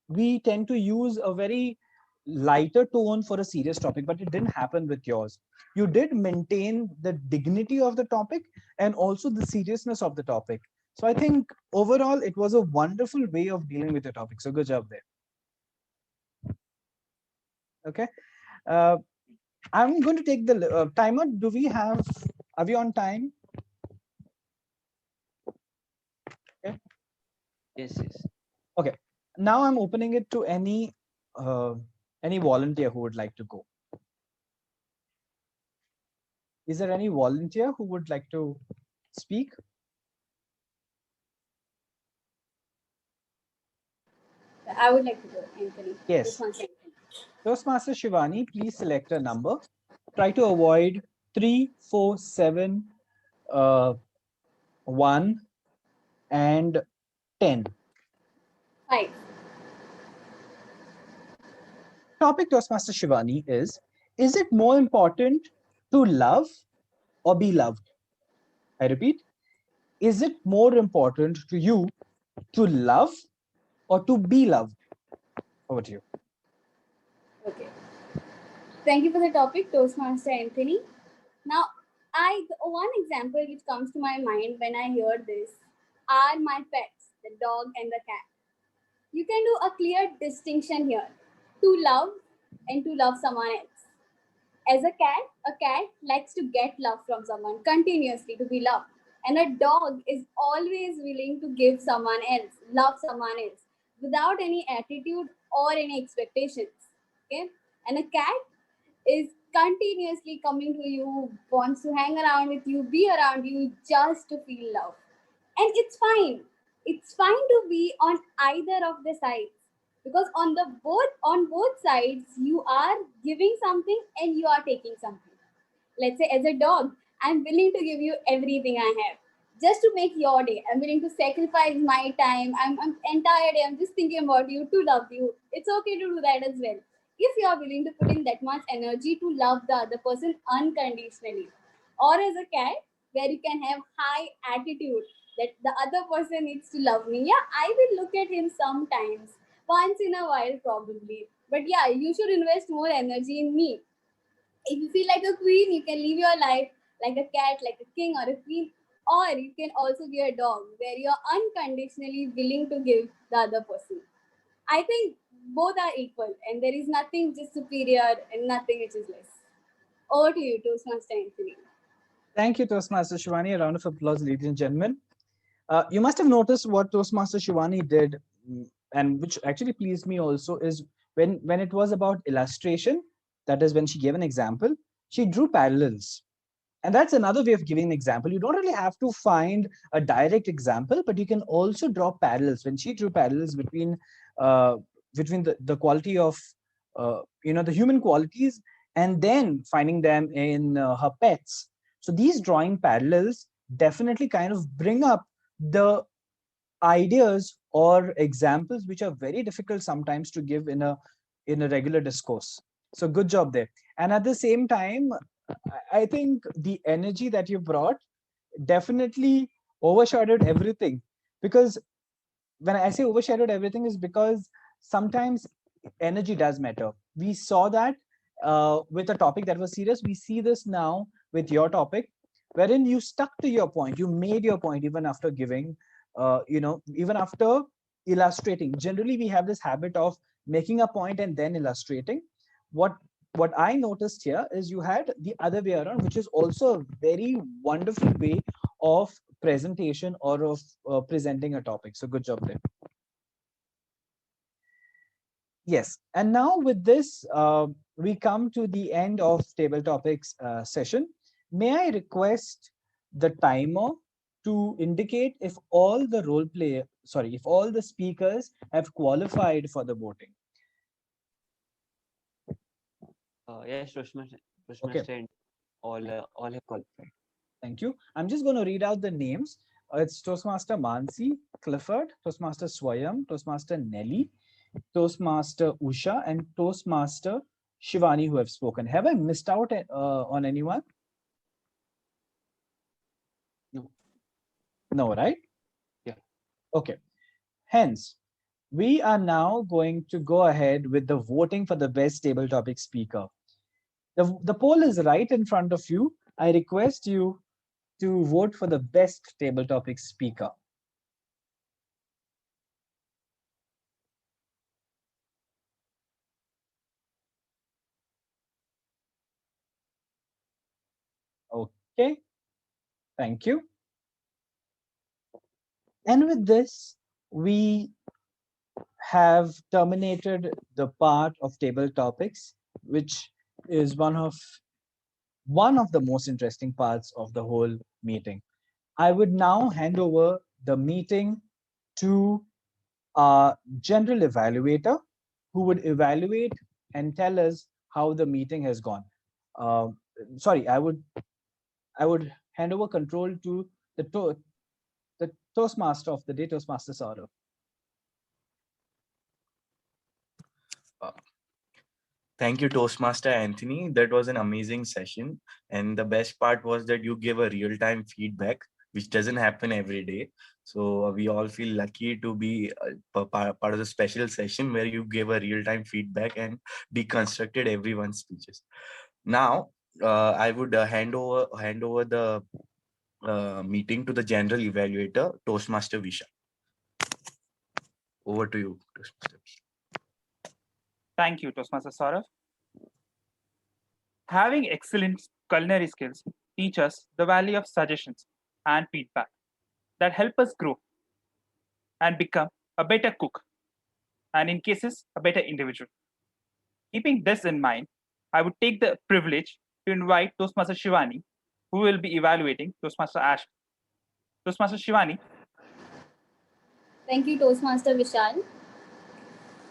we tend to use a very lighter tone for a serious topic, but it didn't happen with yours. You did maintain the dignity of the topic and also the seriousness of the topic. So I think overall, it was a wonderful way of dealing with the topic. So good job there. Okay. I'm going to take the timer. Are we on time? Yes, yes. Okay. Now I'm opening it to any volunteer who would like to go. Is there any volunteer who would like to speak? I would like to go, Anthony. Yes. Toastmaster Shivani, please select a number. Try to avoid 3, 4, 7, 1, and 10. 5. Topic, Toastmaster Shivani, is it more important to love or be loved? I repeat, is it more important to you to love or to be loved? Over to you. Okay. Thank you for the topic, Toastmaster Anthony. Now, one example which comes to my mind when I hear this are my pets, the dog and the cat. You can do a clear distinction here to love and to love someone else. As a cat likes to get love from someone continuously to be loved. And a dog is always willing to give someone else, love someone else without any attitude or any expectations. Okay? And a cat is continuously coming to you, wants to hang around with you, be around you just to feel love. And it's fine. It's fine to be on either of the sides because on both sides you are giving something and you are taking something. Let's say as a dog, I'm willing to give you everything I have just to make your day. I'm willing to sacrifice my time. I'm entire day. I'm just thinking about you to love you. It's okay to do that as well. If you are willing to put in that much energy to love the other person unconditionally, or as a cat, where you can have high attitude that the other person needs to love me. Yeah, I will look at him sometimes, once in a while, probably. But yeah, you should invest more energy in me. If you feel like a queen, you can live your life like a cat, like a king or a queen, or you can also be a dog where you're unconditionally willing to give the other person. I think both are equal, and there is nothing just superior and nothing which is less. Over to you, Toastmaster Anthony. Thank you, Toastmaster Shivani. A round of applause, ladies and gentlemen. You must have noticed what Toastmaster Shivani did, and which actually pleased me also, is when it was about illustration, that is when she gave an example, she drew parallels. And that's another way of giving an example. You don't really have to find a direct example, but you can also draw parallels. When she drew parallels uh, between the quality of the human qualities and then finding them in her pets. So these drawing parallels definitely kind of bring up the ideas or examples which are very difficult sometimes to give in a regular discourse. So good job there. And at the same time, I think the energy that you brought definitely overshadowed everything, because when I say overshadowed everything is because sometimes energy does matter. We saw that with a topic that was serious. We see this now with your topic, wherein you stuck to your point. You made your point even after giving, even after illustrating. Generally, we have this habit of making a point and then illustrating. What what I noticed here is you had the other way around, which is also a very wonderful way of presentation or of presenting a topic. So good job there. Yes, and now with this, we come to the end of table topics session. May I request the timer to indicate if all the if all the speakers have qualified for the voting? Yes, Toastmaster, Okay. and all have qualified. Thank you. I'm just going to read out the names. It's Toastmaster Mansi, Clifford, Toastmaster Swayam, Toastmaster Nelly, Toastmaster Usha, and Toastmaster Shivani who have spoken. Have I missed out on anyone? No. No, right? Yeah. Okay. Hence, we are now going to go ahead with the voting for the best table topic speaker. The poll is right in front of you. I request you to vote for the best table topic speaker. Okay, thank you. And with this, we have terminated the part of table topics, which is one of the most interesting parts of the whole meeting. I would now hand over the meeting to our general evaluator, who would evaluate and tell us how the meeting has gone. Sorry, I would hand over control to the Toastmaster of the day, Toastmaster Saurav. Thank you, Toastmaster Anthony. That was an amazing session. And the best part was that you gave a real-time feedback, which doesn't happen every day. So we all feel lucky to be part of the special session where you gave a real-time feedback and deconstructed everyone's speeches. Now, I would hand over the meeting to the General Evaluator, Toastmaster Vishal. Over to you, Toastmaster. Thank you, Toastmaster Saurav. Having excellent culinary skills teach us the value of suggestions and feedback that help us grow and become a better cook, and in cases, a better individual. Keeping this in mind, I would take the privilege to invite Toastmaster Shivani, who will be evaluating Toastmaster Ash. Toastmaster Shivani. Thank you, Toastmaster Vishal.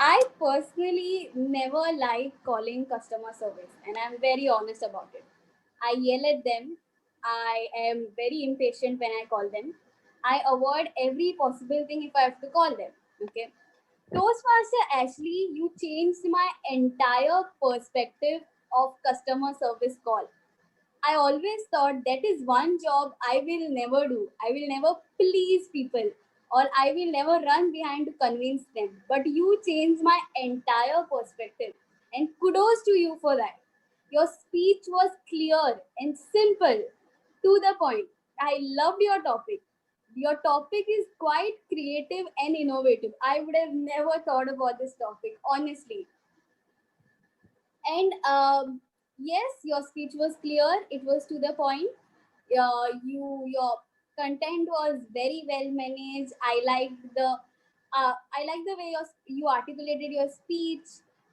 I personally never like calling customer service, and I'm very honest about it. I yell at them. I am very impatient when I call them. I avoid every possible thing if I have to call them. Okay. Toastmaster Ashley, you changed my entire perspective of customer service call. I always thought that is one job I will never do. I will never please people, or I will never run behind to convince them. But you changed my entire perspective. And kudos to you for that. Your speech was clear and simple, to the point. I loved your topic. Your topic is quite creative and innovative. I would have never thought about this topic, honestly. And yes, your speech was clear. It was to the point. Your content was very well managed. I like the way you articulated your speech.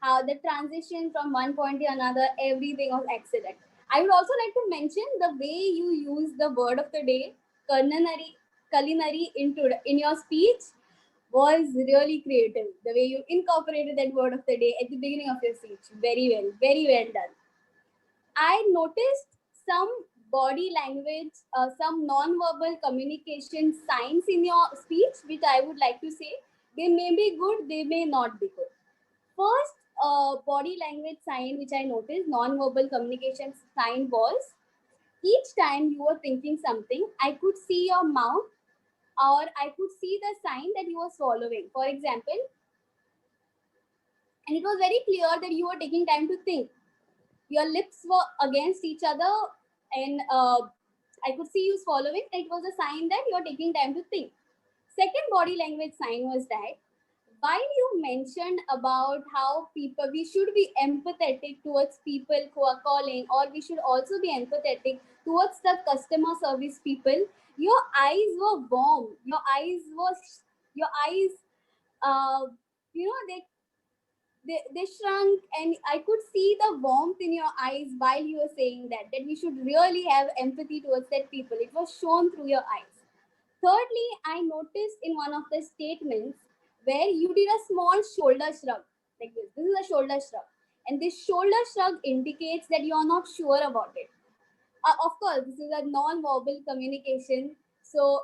How the transition from one point to another, everything was excellent. I would also like to mention the way you use the word of the day, culinary in your speech was really creative. The way you incorporated that word of the day at the beginning of your speech, very well done. I noticed some body language, some non-verbal communication signs in your speech, which I would like to say. They may be good, they may not be good. First body language sign which I noticed, non-verbal communication sign was, each time you were thinking something, I could see your mouth, or I could see the sign that you were swallowing. For example, and it was very clear that you were taking time to think. Your lips were against each other, and I could see you swallowing. It was a sign that you're taking time to think. Second body language sign was that while you mentioned about how we should be empathetic towards people who are calling, or we should also be empathetic towards the customer service people, your eyes were warm. Your eyes, uh, they shrunk, and I could see the warmth in your eyes while you were saying that we should really have empathy towards that people. It was shown through your eyes. Thirdly, I noticed in one of the statements where you did a small shoulder shrug like this. This is a shoulder shrug, and this shoulder shrug indicates that you are not sure about it. Of course, this is a non-verbal communication, so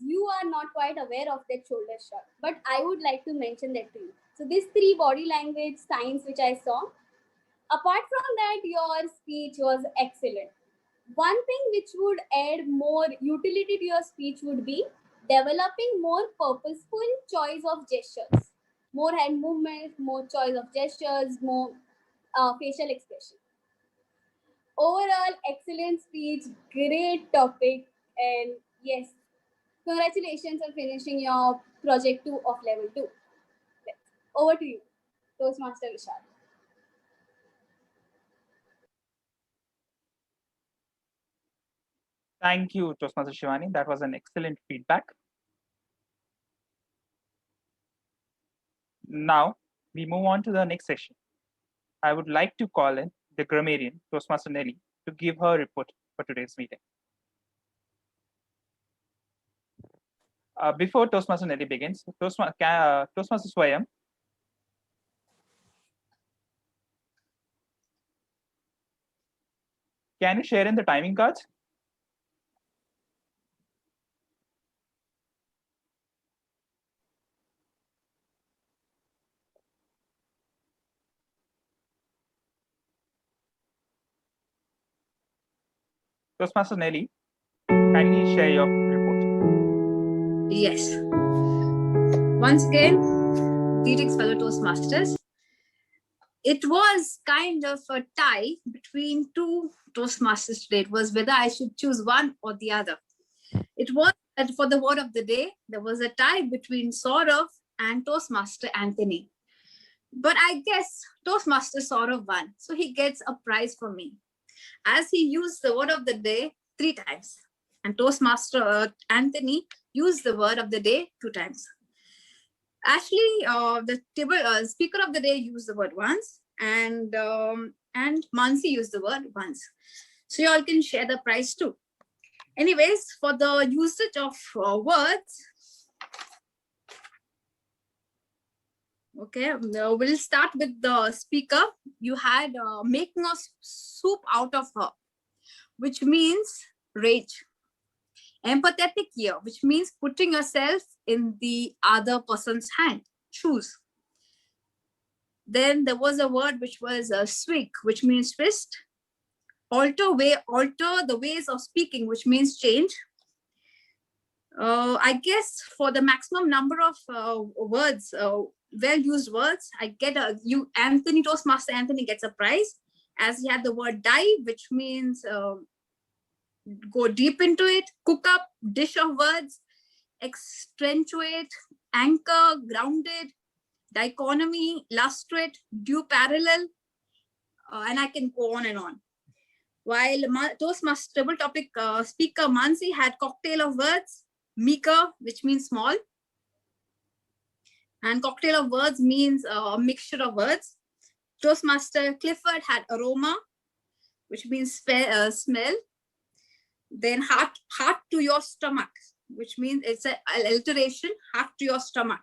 you are not quite aware of that shoulder shrug. But I would like to mention that to you. So these three body language signs which I saw. Apart from that, your speech was excellent. One thing which would add more utility to your speech would be developing more purposeful choice of gestures, more hand movement, more choice of gestures, more facial expression. Overall, excellent speech, great topic, and yes, congratulations on finishing your project 2 of level 2. Over to you, Toastmaster Vishal. Thank you, Toastmaster Shivani. That was an excellent feedback. Now we move on to the next session. I would like to call in the grammarian, Toastmaster Nelly, to give her report for today's meeting. Before Toastmaster Nelly begins, Toastmaster Swayam, can you share in the timing cards? Toastmaster Nelly, kindly share your report. Yes. Once again, greetings, fellow Toastmasters. It was kind of a tie between two Toastmasters today. It was whether I should choose one or the other. It was that for the word of the day, there was a tie between Saurav and Toastmaster Anthony. But I guess Toastmaster Saurav won, so he gets a prize from me, as he used the word of the day 3 times. And Toastmaster Anthony used the word of the day 2 times. Actually, the speaker of the day used the word once, and Mansi used the word once. So you all can share the prize too. Anyways, for the usage of words, okay, we'll start with the speaker. You had making a soup out of her, which means rage. Empathetic ear, which means putting yourself in the other person's shoes. Then there was a word which was swig, which means twist. Alter the ways of speaking, which means change. I guess for the maximum number of words, well-used words, I get Toastmaster Anthony gets a prize, as he had the word dive, which means go deep into it, cook up, dish of words, extenuate, anchor, grounded, dichotomy, lustrate, due parallel, and I can go on and on. While Toastmaster table topic speaker Mansi had cocktail of words, meager, which means small, and cocktail of words means a mixture of words. Toastmaster Clifford had aroma, which means smell. Then heart to your stomach, which means it's an alliteration, heart to your stomach.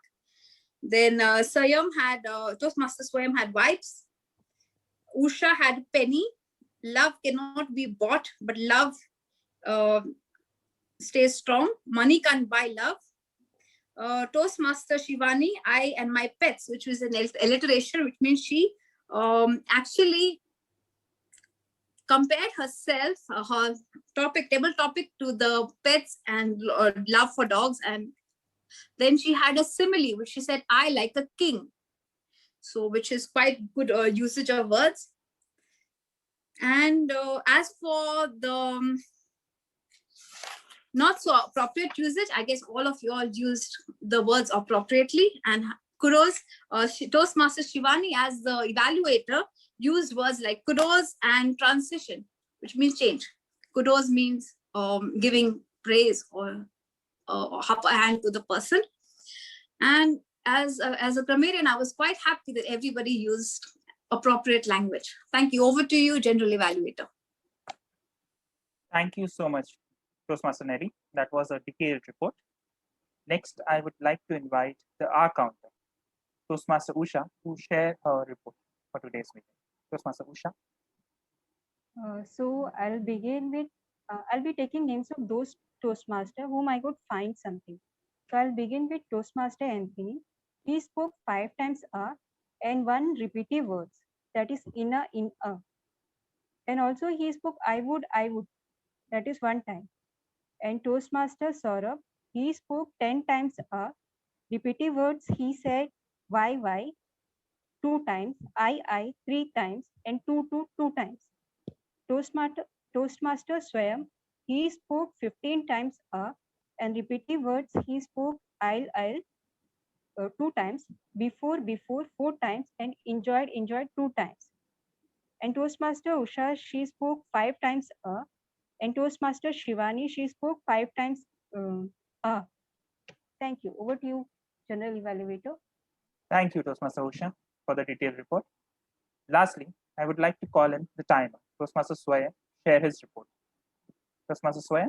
Then Toastmaster Swayam had vibes. Usha had penny. Love cannot be bought, but love stays strong. Money can't buy love. Toastmaster Shivani, I and my pets, which was an alliteration, which means she actually compared herself, her table topic to the pets and love for dogs. And then she had a simile, which she said, I like a king. So, which is quite good usage of words. And as for the not so appropriate usage, I guess all of you all used the words appropriately. And kudos, Toastmaster Shivani as the evaluator used words like kudos and transition, which means change. Kudos means giving praise or upper hand to the person. And as a grammarian, I was quite happy that everybody used appropriate language. Thank you. Over to you, General Evaluator. Thank you so much, Toastmaster Nelly. That was a detailed report. Next, I would like to invite the R counter, Toastmaster Usha, to share her report for today's meeting. Toastmaster Usha. So I'll begin with, I'll be taking names of those Toastmaster whom I could find something. So I'll begin with Toastmaster Anthony. He spoke 5 times and 1 repetitive words, that is in a. And also he spoke I would, that is 1 time. And Toastmaster Saurabh, he spoke 10 times repetitive words, he said why 2 times, I 3 times, and 2 times. Toastmaster Swayam, he spoke 15 times and repetitive words, he spoke I'll 2 times, before 4 times, and enjoyed 2 times. And Toastmaster Usha, she spoke 5 times and Toastmaster Shivani, she spoke 5 times Thank you. Over to you, General Evaluator. Thank you, Toastmaster Usha, for the detailed report. Lastly, I would like to call in the timer, Toastmaster Swaya, share his report. Toastmaster Swaya.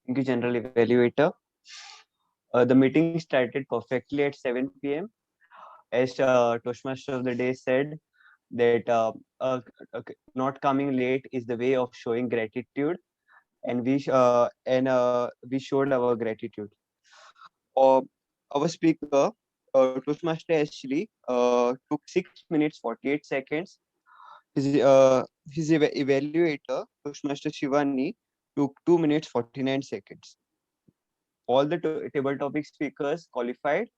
Thank you, General Evaluator. The meeting started perfectly at 7 p.m. As Toastmaster of the day said, that not coming late is the way of showing gratitude, and we showed our gratitude. Uh, our speaker, Toastmaster Ashley, took 6 minutes 48 seconds. His evaluator, Toastmaster Shivani, took 2 minutes 49 seconds. All the table topic speakers qualified.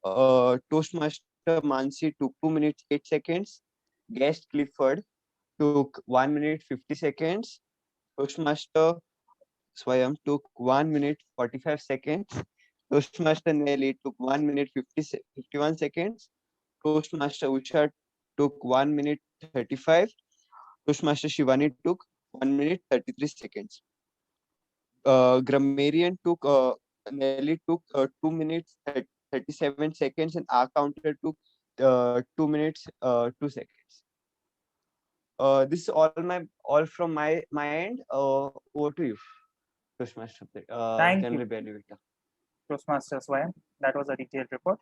Toastmaster Mansi took 2 minutes 8 seconds. Guest Clifford took 1 minute 50 seconds. Toastmaster Swayam took 1 minute 45 seconds. Toastmaster Nelly took 1 minute 51 seconds. Toastmaster Usha took 1 minute 35. Toastmaster Shivani took 1 minute 33 seconds. Grammarian took Nelly took 2 minutes 37 seconds, and our counter took 2 minutes 2 seconds. This is all from my end. Over to you, Toastmaster, Thank General you, Evaluator. Toastmaster Swaya. That was a detailed report.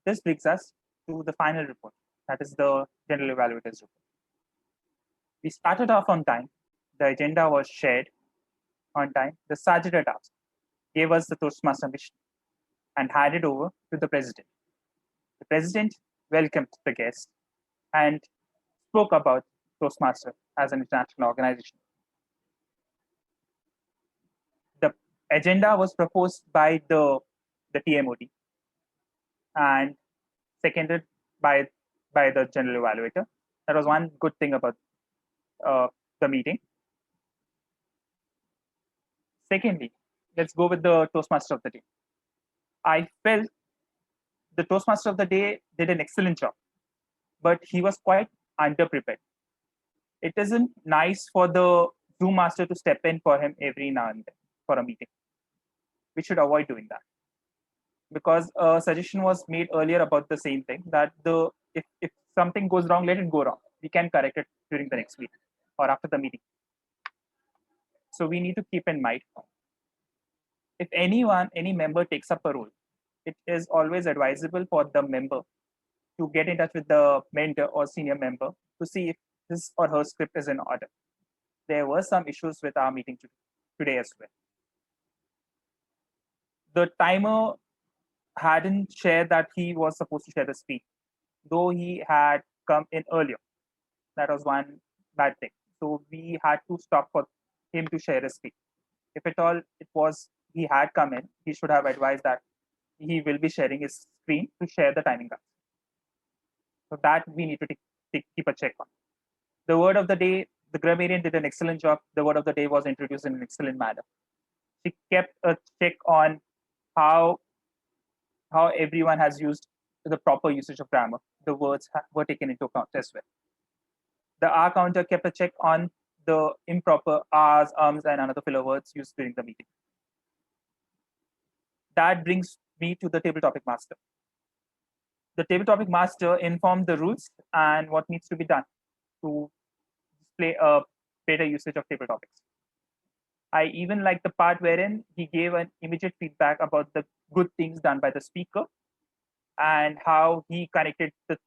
This brings us to the final report, that is the General Evaluators report. We started off on time. The agenda was shared on time. The Sergeant at Arms gave us the Toastmaster mission and handed over to the President. The President welcomed the guests and spoke about Toastmaster as an international organization. The agenda was proposed by the TMOD and seconded by the General Evaluator. That was one good thing about the meeting. Secondly, let's go with the Toastmaster of the day. I felt the Toastmaster of the day did an excellent job, but he was quite underprepared. It isn't nice for the Zoom master to step in for him every now and then for a meeting. We should avoid doing that, because a suggestion was made earlier about the same thing, that if something goes wrong, let it go wrong. We can correct it during the next week or after the meeting. So we need to keep in mind, if any member takes up a role, it is always advisable for the member to get in touch with the mentor or senior member to see if his or her script is in order. There were some issues with our meeting today as well. The timer hadn't shared that he was supposed to share the speed, though he had come in earlier. That was one bad thing. So we had to stop for him to share his speed. If at all he had come in, he should have advised that he will be sharing his screen to share the timing cards. So that we need to keep a check on. The word of the day, the grammarian did an excellent job. The word of the day was introduced in an excellent manner. She kept a check on how everyone has used the proper usage of grammar. The words were taken into account as well. The R counter kept a check on the improper R's, and another filler words used during the meeting. That brings me to the table topic master. The table topic master informed the rules and what needs to be done to display a better usage of table topics. I even like the part wherein he gave an immediate feedback about the good things done by the speaker and how he connected the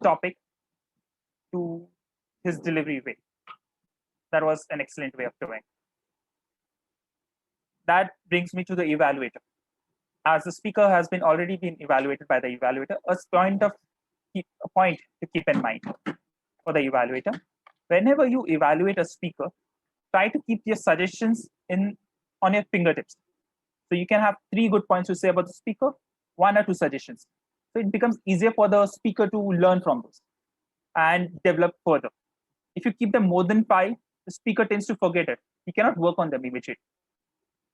topic to his delivery way. That was an excellent way of doing. That brings me to the evaluator. As the speaker has already been evaluated by the evaluator, a point to keep in mind for the evaluator: whenever you evaluate a speaker, try to keep your suggestions on your fingertips. So you can have 3 good points to say about the speaker, 1 or 2 suggestions. So it becomes easier for the speaker to learn from those and develop further. If you keep them more than 5, the speaker tends to forget it. He cannot work on them immediately.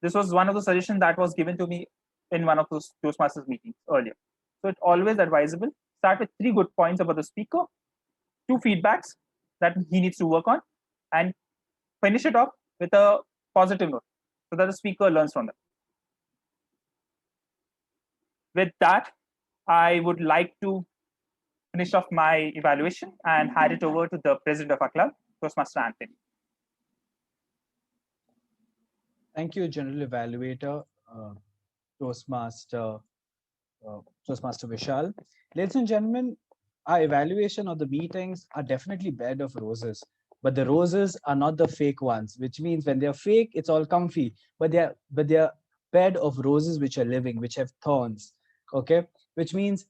This was one of the suggestions that was given to me in one of those Toastmasters meetings earlier. So it's always advisable, start with 3 good points about the speaker, 2 feedbacks that he needs to work on, and finish it off with a positive note so that the speaker learns from that. With that, I would like to finish off my evaluation and hand it over to the president of our club, Toastmaster Anthony. Thank you, General Evaluator, Toastmaster, Toastmaster Vishal. Ladies and gentlemen, our evaluation of the meetings are definitely bed of roses, but the roses are not the fake ones, which means when they're fake, it's all comfy, but they're bed of roses which are living, which have thorns. Okay, which means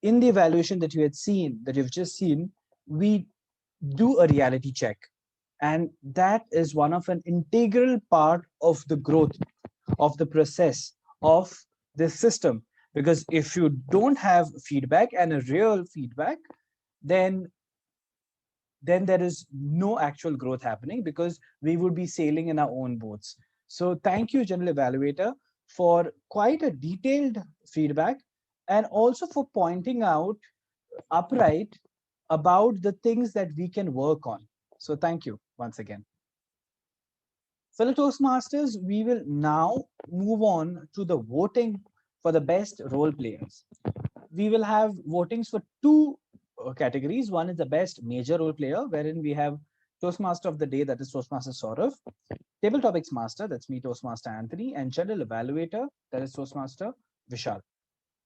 in the evaluation that you've just seen, we do a reality check, and that is one of an integral part of the growth of the process of this system. Because if you don't have feedback and a real feedback, then there is no actual growth happening, because we would be sailing in our own boats. So thank you, General Evaluator, for quite a detailed feedback, and also for pointing out upright about the things that we can work on. So thank you once again. Fellow Toastmasters, we will now move on to the voting for the best role players. We will have votings for two categories. One is the best major role player, wherein we have Toastmaster of the day, that is Toastmaster Saurav, Table Topics Master, that's me, Toastmaster Anthony, and General Evaluator, that is Toastmaster Vishal.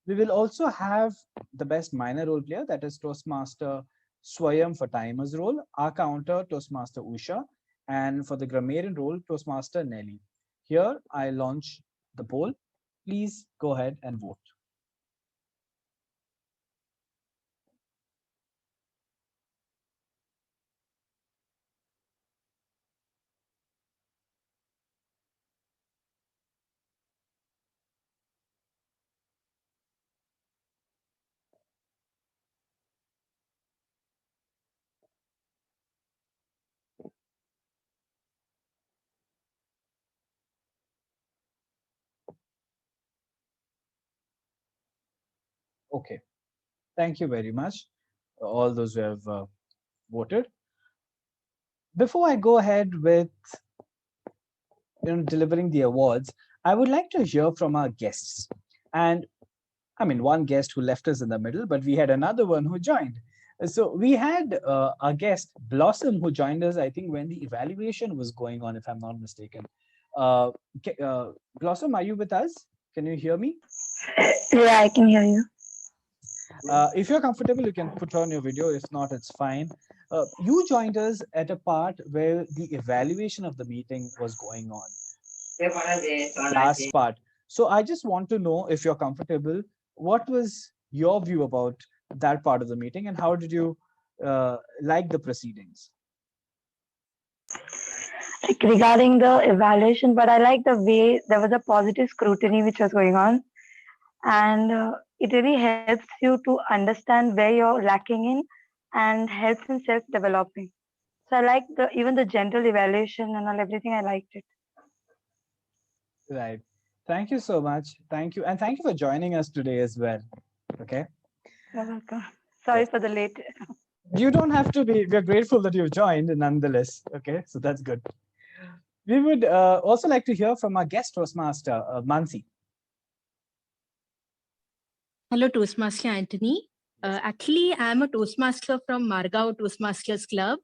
We will also have the best minor role player, that is Toastmaster Swayam for timer's role, our counter Toastmaster Usha, and for the grammarian role, Toastmaster Nelly. Here I launch the poll. Please go ahead and vote. Okay, thank you very much, all those who have voted. Before I go ahead with delivering the awards, I would like to hear from our guests. And I mean, one guest who left us in the middle, but we had another one who joined. So we had a guest, Blossom, who joined us, I think, when the evaluation was going on, if I'm not mistaken. Blossom, are you with us? Can you hear me? Yeah, I can hear you. If you're comfortable, you can put on your video. If not, it's fine. You joined us at a part where the evaluation of the meeting was going on. Last part. So I just want to know, if you're comfortable, what was your view about that part of the meeting, and how did you like the proceedings? Like regarding the evaluation, but I like the way there was a positive scrutiny which was going on, and it really helps you to understand where you're lacking in and helps in self-developing. So I like even the general evaluation and all, everything. I liked it. Right. Thank you so much. Thank you. And thank you for joining us today as well. Okay. You're welcome. Sorry for the late. You don't have to be. We're grateful that you've joined nonetheless. Okay. So that's good. We would also like to hear from our guest Toastmaster, Mansi. Hello, Toastmaster Anthony. Actually, I'm a Toastmaster from Margao Toastmasters Club,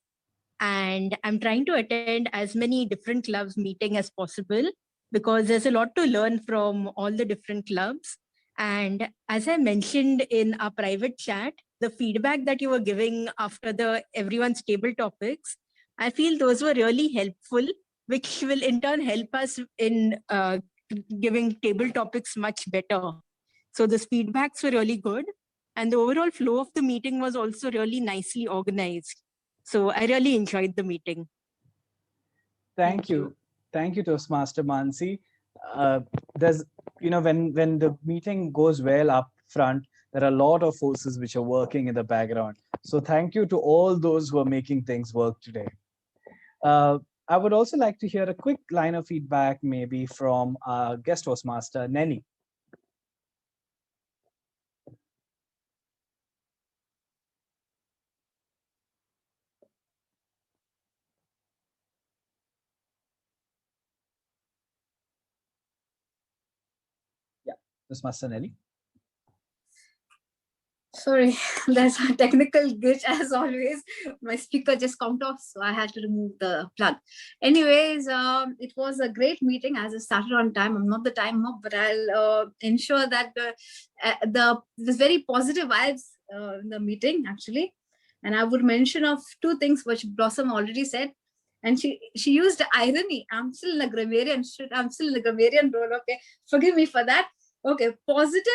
and I'm trying to attend as many different clubs meeting as possible, because there's a lot to learn from all the different clubs. And as I mentioned in our private chat, the feedback that you were giving after everyone's table topics, I feel those were really helpful, which will in turn help us in giving table topics much better. So those feedbacks were really good. And the overall flow of the meeting was also really nicely organized. So I really enjoyed the meeting. Thank you. Thank you, Toastmaster Mansi. There's, when the meeting goes well up front, there are a lot of forces which are working in the background. So thank you to all those who are making things work today. I would also like to hear a quick line of feedback, maybe from our guest Toastmaster, Nelly. Toastmaster Nelly. Sorry, there's a technical glitch as always. My speaker just comes off, so I had to remove the plug. Anyways, it was a great meeting as it started on time. I'm not the time mob, but I'll ensure that there's very positive vibes in the meeting actually. And I would mention of two things which Blossom already said. And she used irony. I'm still in a grammarian. I'm still in a grammarian role. Okay, forgive me for that. Okay, positive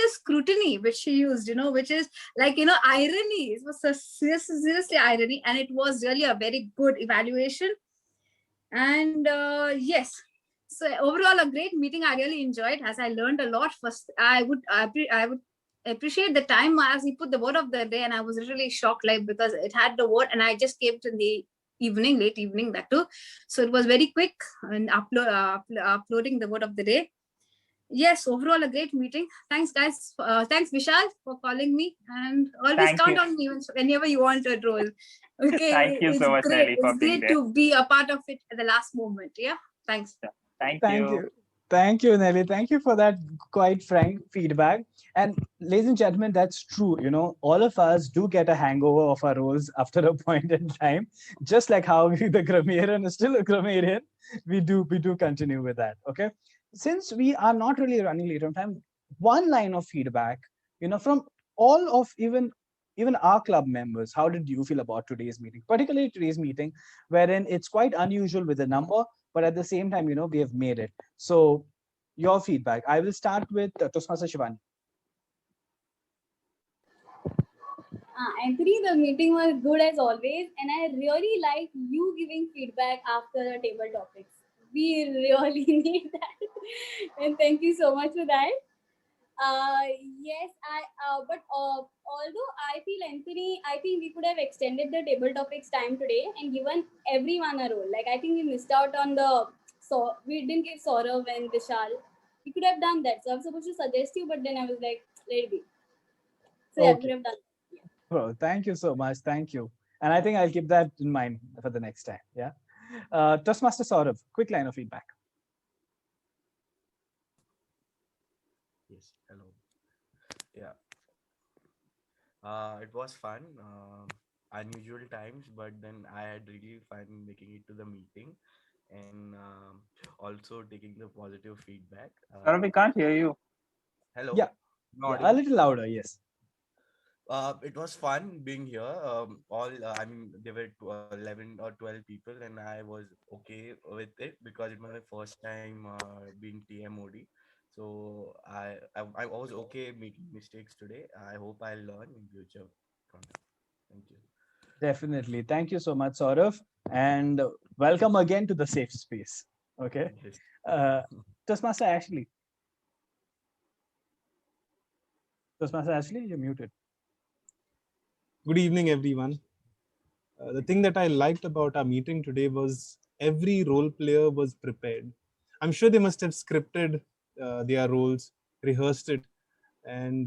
scrutiny which she used, which is like, irony. It was seriously irony, and it was really a very good evaluation. And yes, so overall a great meeting. I really enjoyed, as I learned a lot. First, I would appreciate the time as he put the word of the day, and I was really shocked, like, because it had the word and I just came in the late evening, that too. So it was very quick in uploading the word of the day. Yes, overall a great meeting. Thanks, guys. Thanks, Vishal, for calling me, and always count on me whenever you want a role. Okay, Thank you so much, Nelly, for it's being great there. to be a part of it at the last moment. Yeah, thanks. Thank you. Thank you, Nelly. Thank you for that quite frank feedback. And ladies and gentlemen, that's true. All of us do get a hangover of our roles after a point in time. Just like how the grammarian is still a grammarian, we do continue with that. Okay. Since we are not really running late on time, one line of feedback, from all of even our club members, how did you feel about today's meeting, particularly today's meeting, wherein it's quite unusual with a number, but at the same time, we have made it. So your feedback. I will start with Toastmaster Shivani. Anthony, the meeting was good as always, and I really like you giving feedback after the table topics. We really need that, and thank you so much for that. Yes, although I feel, Anthony, I think we could have extended the table topics time today and given everyone a role. Like, I think we missed out on we didn't give Saurav and Vishal. We could have done that. So I was supposed to suggest you, but then I was like, let it be. So yeah, we could have done that. Bro, thank you so much. Thank you. And I think I'll keep that in mind for the next time. Yeah. Toastmaster Saurav, quick line of feedback. Yes, hello. Yeah. It was fun. Unusual times, but then I had really fun making it to the meeting, and also taking the positive feedback. We can't hear you. Hello. Yeah, a little louder. Yes. It was fun being here. I mean, there were 11 or 12 people, and I was okay with it because it was my first time being TMOD. So I was okay making mistakes today. I hope I'll learn in future from it. Thank you. Definitely. Thank you so much, Saurav. And welcome again to the safe space. Okay. Yes. Toastmaster Ashley. Toastmaster Ashley, you're muted. Good evening, everyone. The thing that I liked about our meeting today was every role player was prepared. I'm sure they must have scripted their roles, rehearsed it, and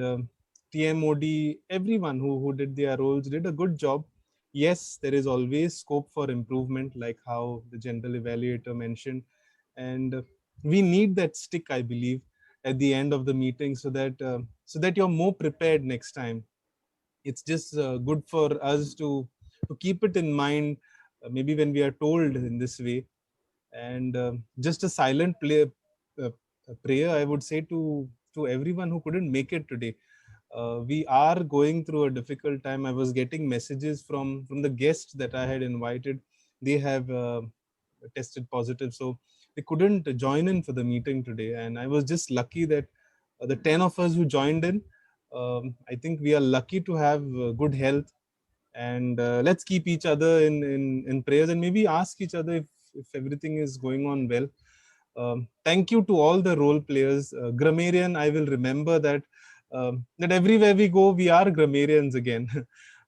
TMOD, everyone who did their roles did a good job. Yes, there is always scope for improvement, like how the General Evaluator mentioned, and we need that stick, I believe, at the end of the meeting, so that you're more prepared next time. It's just good for us to keep it in mind, maybe when we are told in this way. And just a silent prayer, I would say, to everyone who couldn't make it today. We are going through a difficult time. I was getting messages from the guests that I had invited. They have tested positive, so they couldn't join in for the meeting today, and I was just lucky that the 10 of us who joined in, I think we are lucky to have good health. And let's keep each other in prayers, and maybe ask each other if everything is going on well. Thank you to all the role players. Grammarian, I will remember that that everywhere we go, we are grammarians again.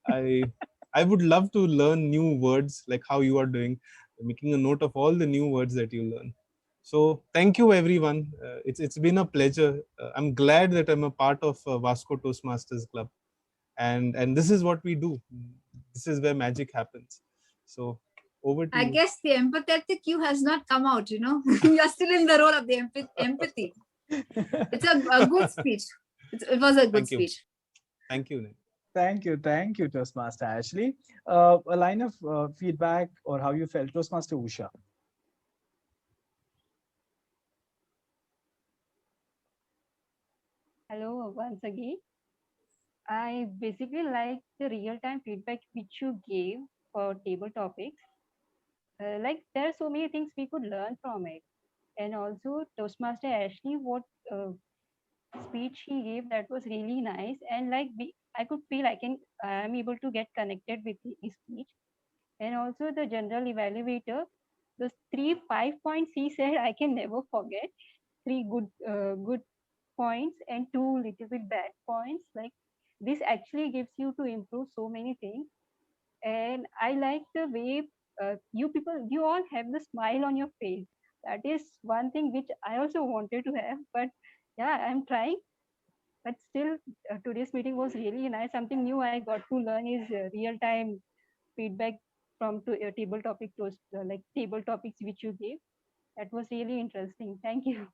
I would love to learn new words, like how you are doing, making a note of all the new words that you learn. So thank you, everyone. It's been a pleasure. I'm glad that I'm a part of Vasco Toastmasters Club, and this is what we do. This is where magic happens. So Over to I you. guess the empathetic you has not come out, you know. You are still in the role of the empathy. It's a good speech. It was a good Thank you. speech. Thank you, Nelly. Thank you, Toastmaster Ashley. A line of feedback or how you felt, Toastmaster Usha. Hello once again. I basically like the real-time feedback which you gave for table topics. Like there are so many things we could learn from it. And also Toastmaster Ashley, what speech he gave, that was really nice. And like I could feel I'm able to get connected with his speech. And also the general evaluator, those 5 points he said, I can never forget. Three good points and 2 little bit bad points. Like this actually gives you to improve so many things. And I like the way you all have the smile on your face. That is one thing which I also wanted to have, but yeah, I'm trying. But still, today's meeting was really nice. Something new I got to learn is real time feedback from table topic like table topics which you gave. That was really interesting. Thank you.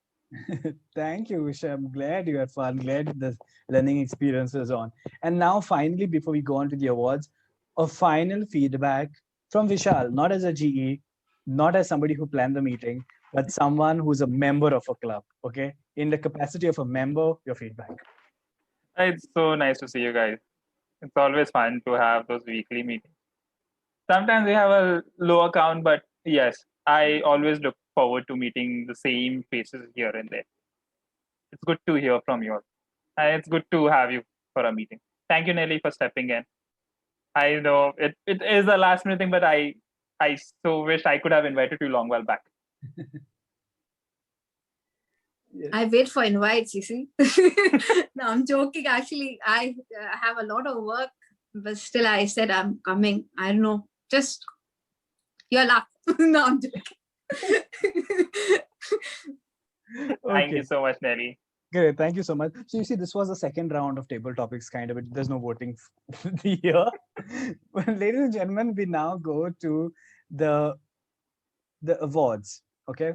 Thank you, Usha. I'm glad you had fun. Glad the learning experience was on. And now, finally, before we go on to the awards, a final feedback from Vishal, not as a GE, not as somebody who planned the meeting, but someone who's a member of a club. Okay, in the capacity of a member, your feedback. It's so nice to see you guys. It's always fun to have those weekly meetings. Sometimes we have a lower count, but yes, I always look forward to meeting the same faces here and there. It's good to hear from you all. And it's good to have you for a meeting. Thank you, Nelly, for stepping in. I know it is a last minute thing, but I so wish I could have invited you long while back. Yes. I wait for invites, you see. No, I'm joking. Actually, I have a lot of work, but still I said I'm coming. I don't know. Just your luck. No, I'm joking. Thank Okay. you so much, Nelly. Great, thank you so much. So you see, this was the second round of table topics, kind of. There's no voting here. But ladies and gentlemen, we now go to the awards. Okay,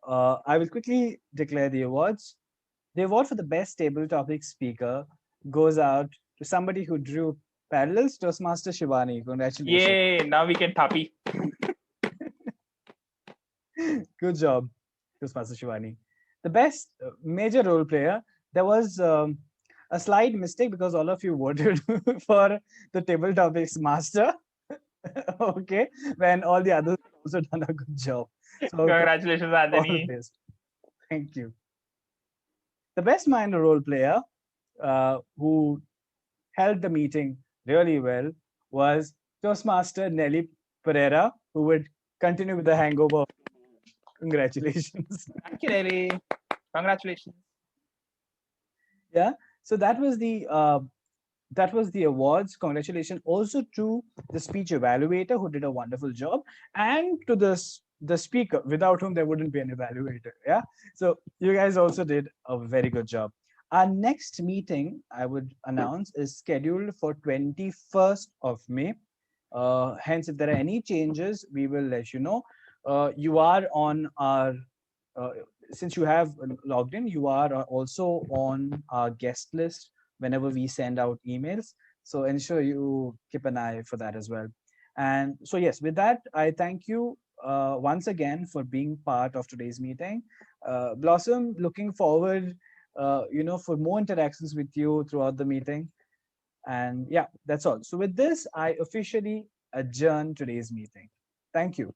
I will quickly declare the awards. The award for the best table topic speaker goes out to somebody who drew parallels. Toastmaster Shivani. Congratulations. Yay! Now we can tappy. Good job, Toastmaster Shivani. The best major role player, there was a slight mistake because all of you voted for the table topics master. Okay, when all the others also done a good job. So Congratulations, all the Anthony. best. Thank you. The best minor role player who held the meeting really well was Toastmaster Nelly Pereira, who would continue with the hangover. Congratulations. Thank you, Nelly. Congratulations. Yeah, so that was the awards. Congratulations also to the speech evaluator who did a wonderful job, and to the speaker without whom there wouldn't be an evaluator. Yeah, so you guys also did a very good job. Our next meeting, I would announce, is scheduled for 21st of May. Hence, if there are any changes, we will let you know. You are on our since you have logged in, you are also on our guest list whenever we send out emails. So ensure you keep an eye for that as well. And so, yes, with that, I thank you once again for being part of today's meeting. Blossom, looking forward, for more interactions with you throughout the meeting. And yeah, that's all. So with this, I officially adjourn today's meeting. Thank you.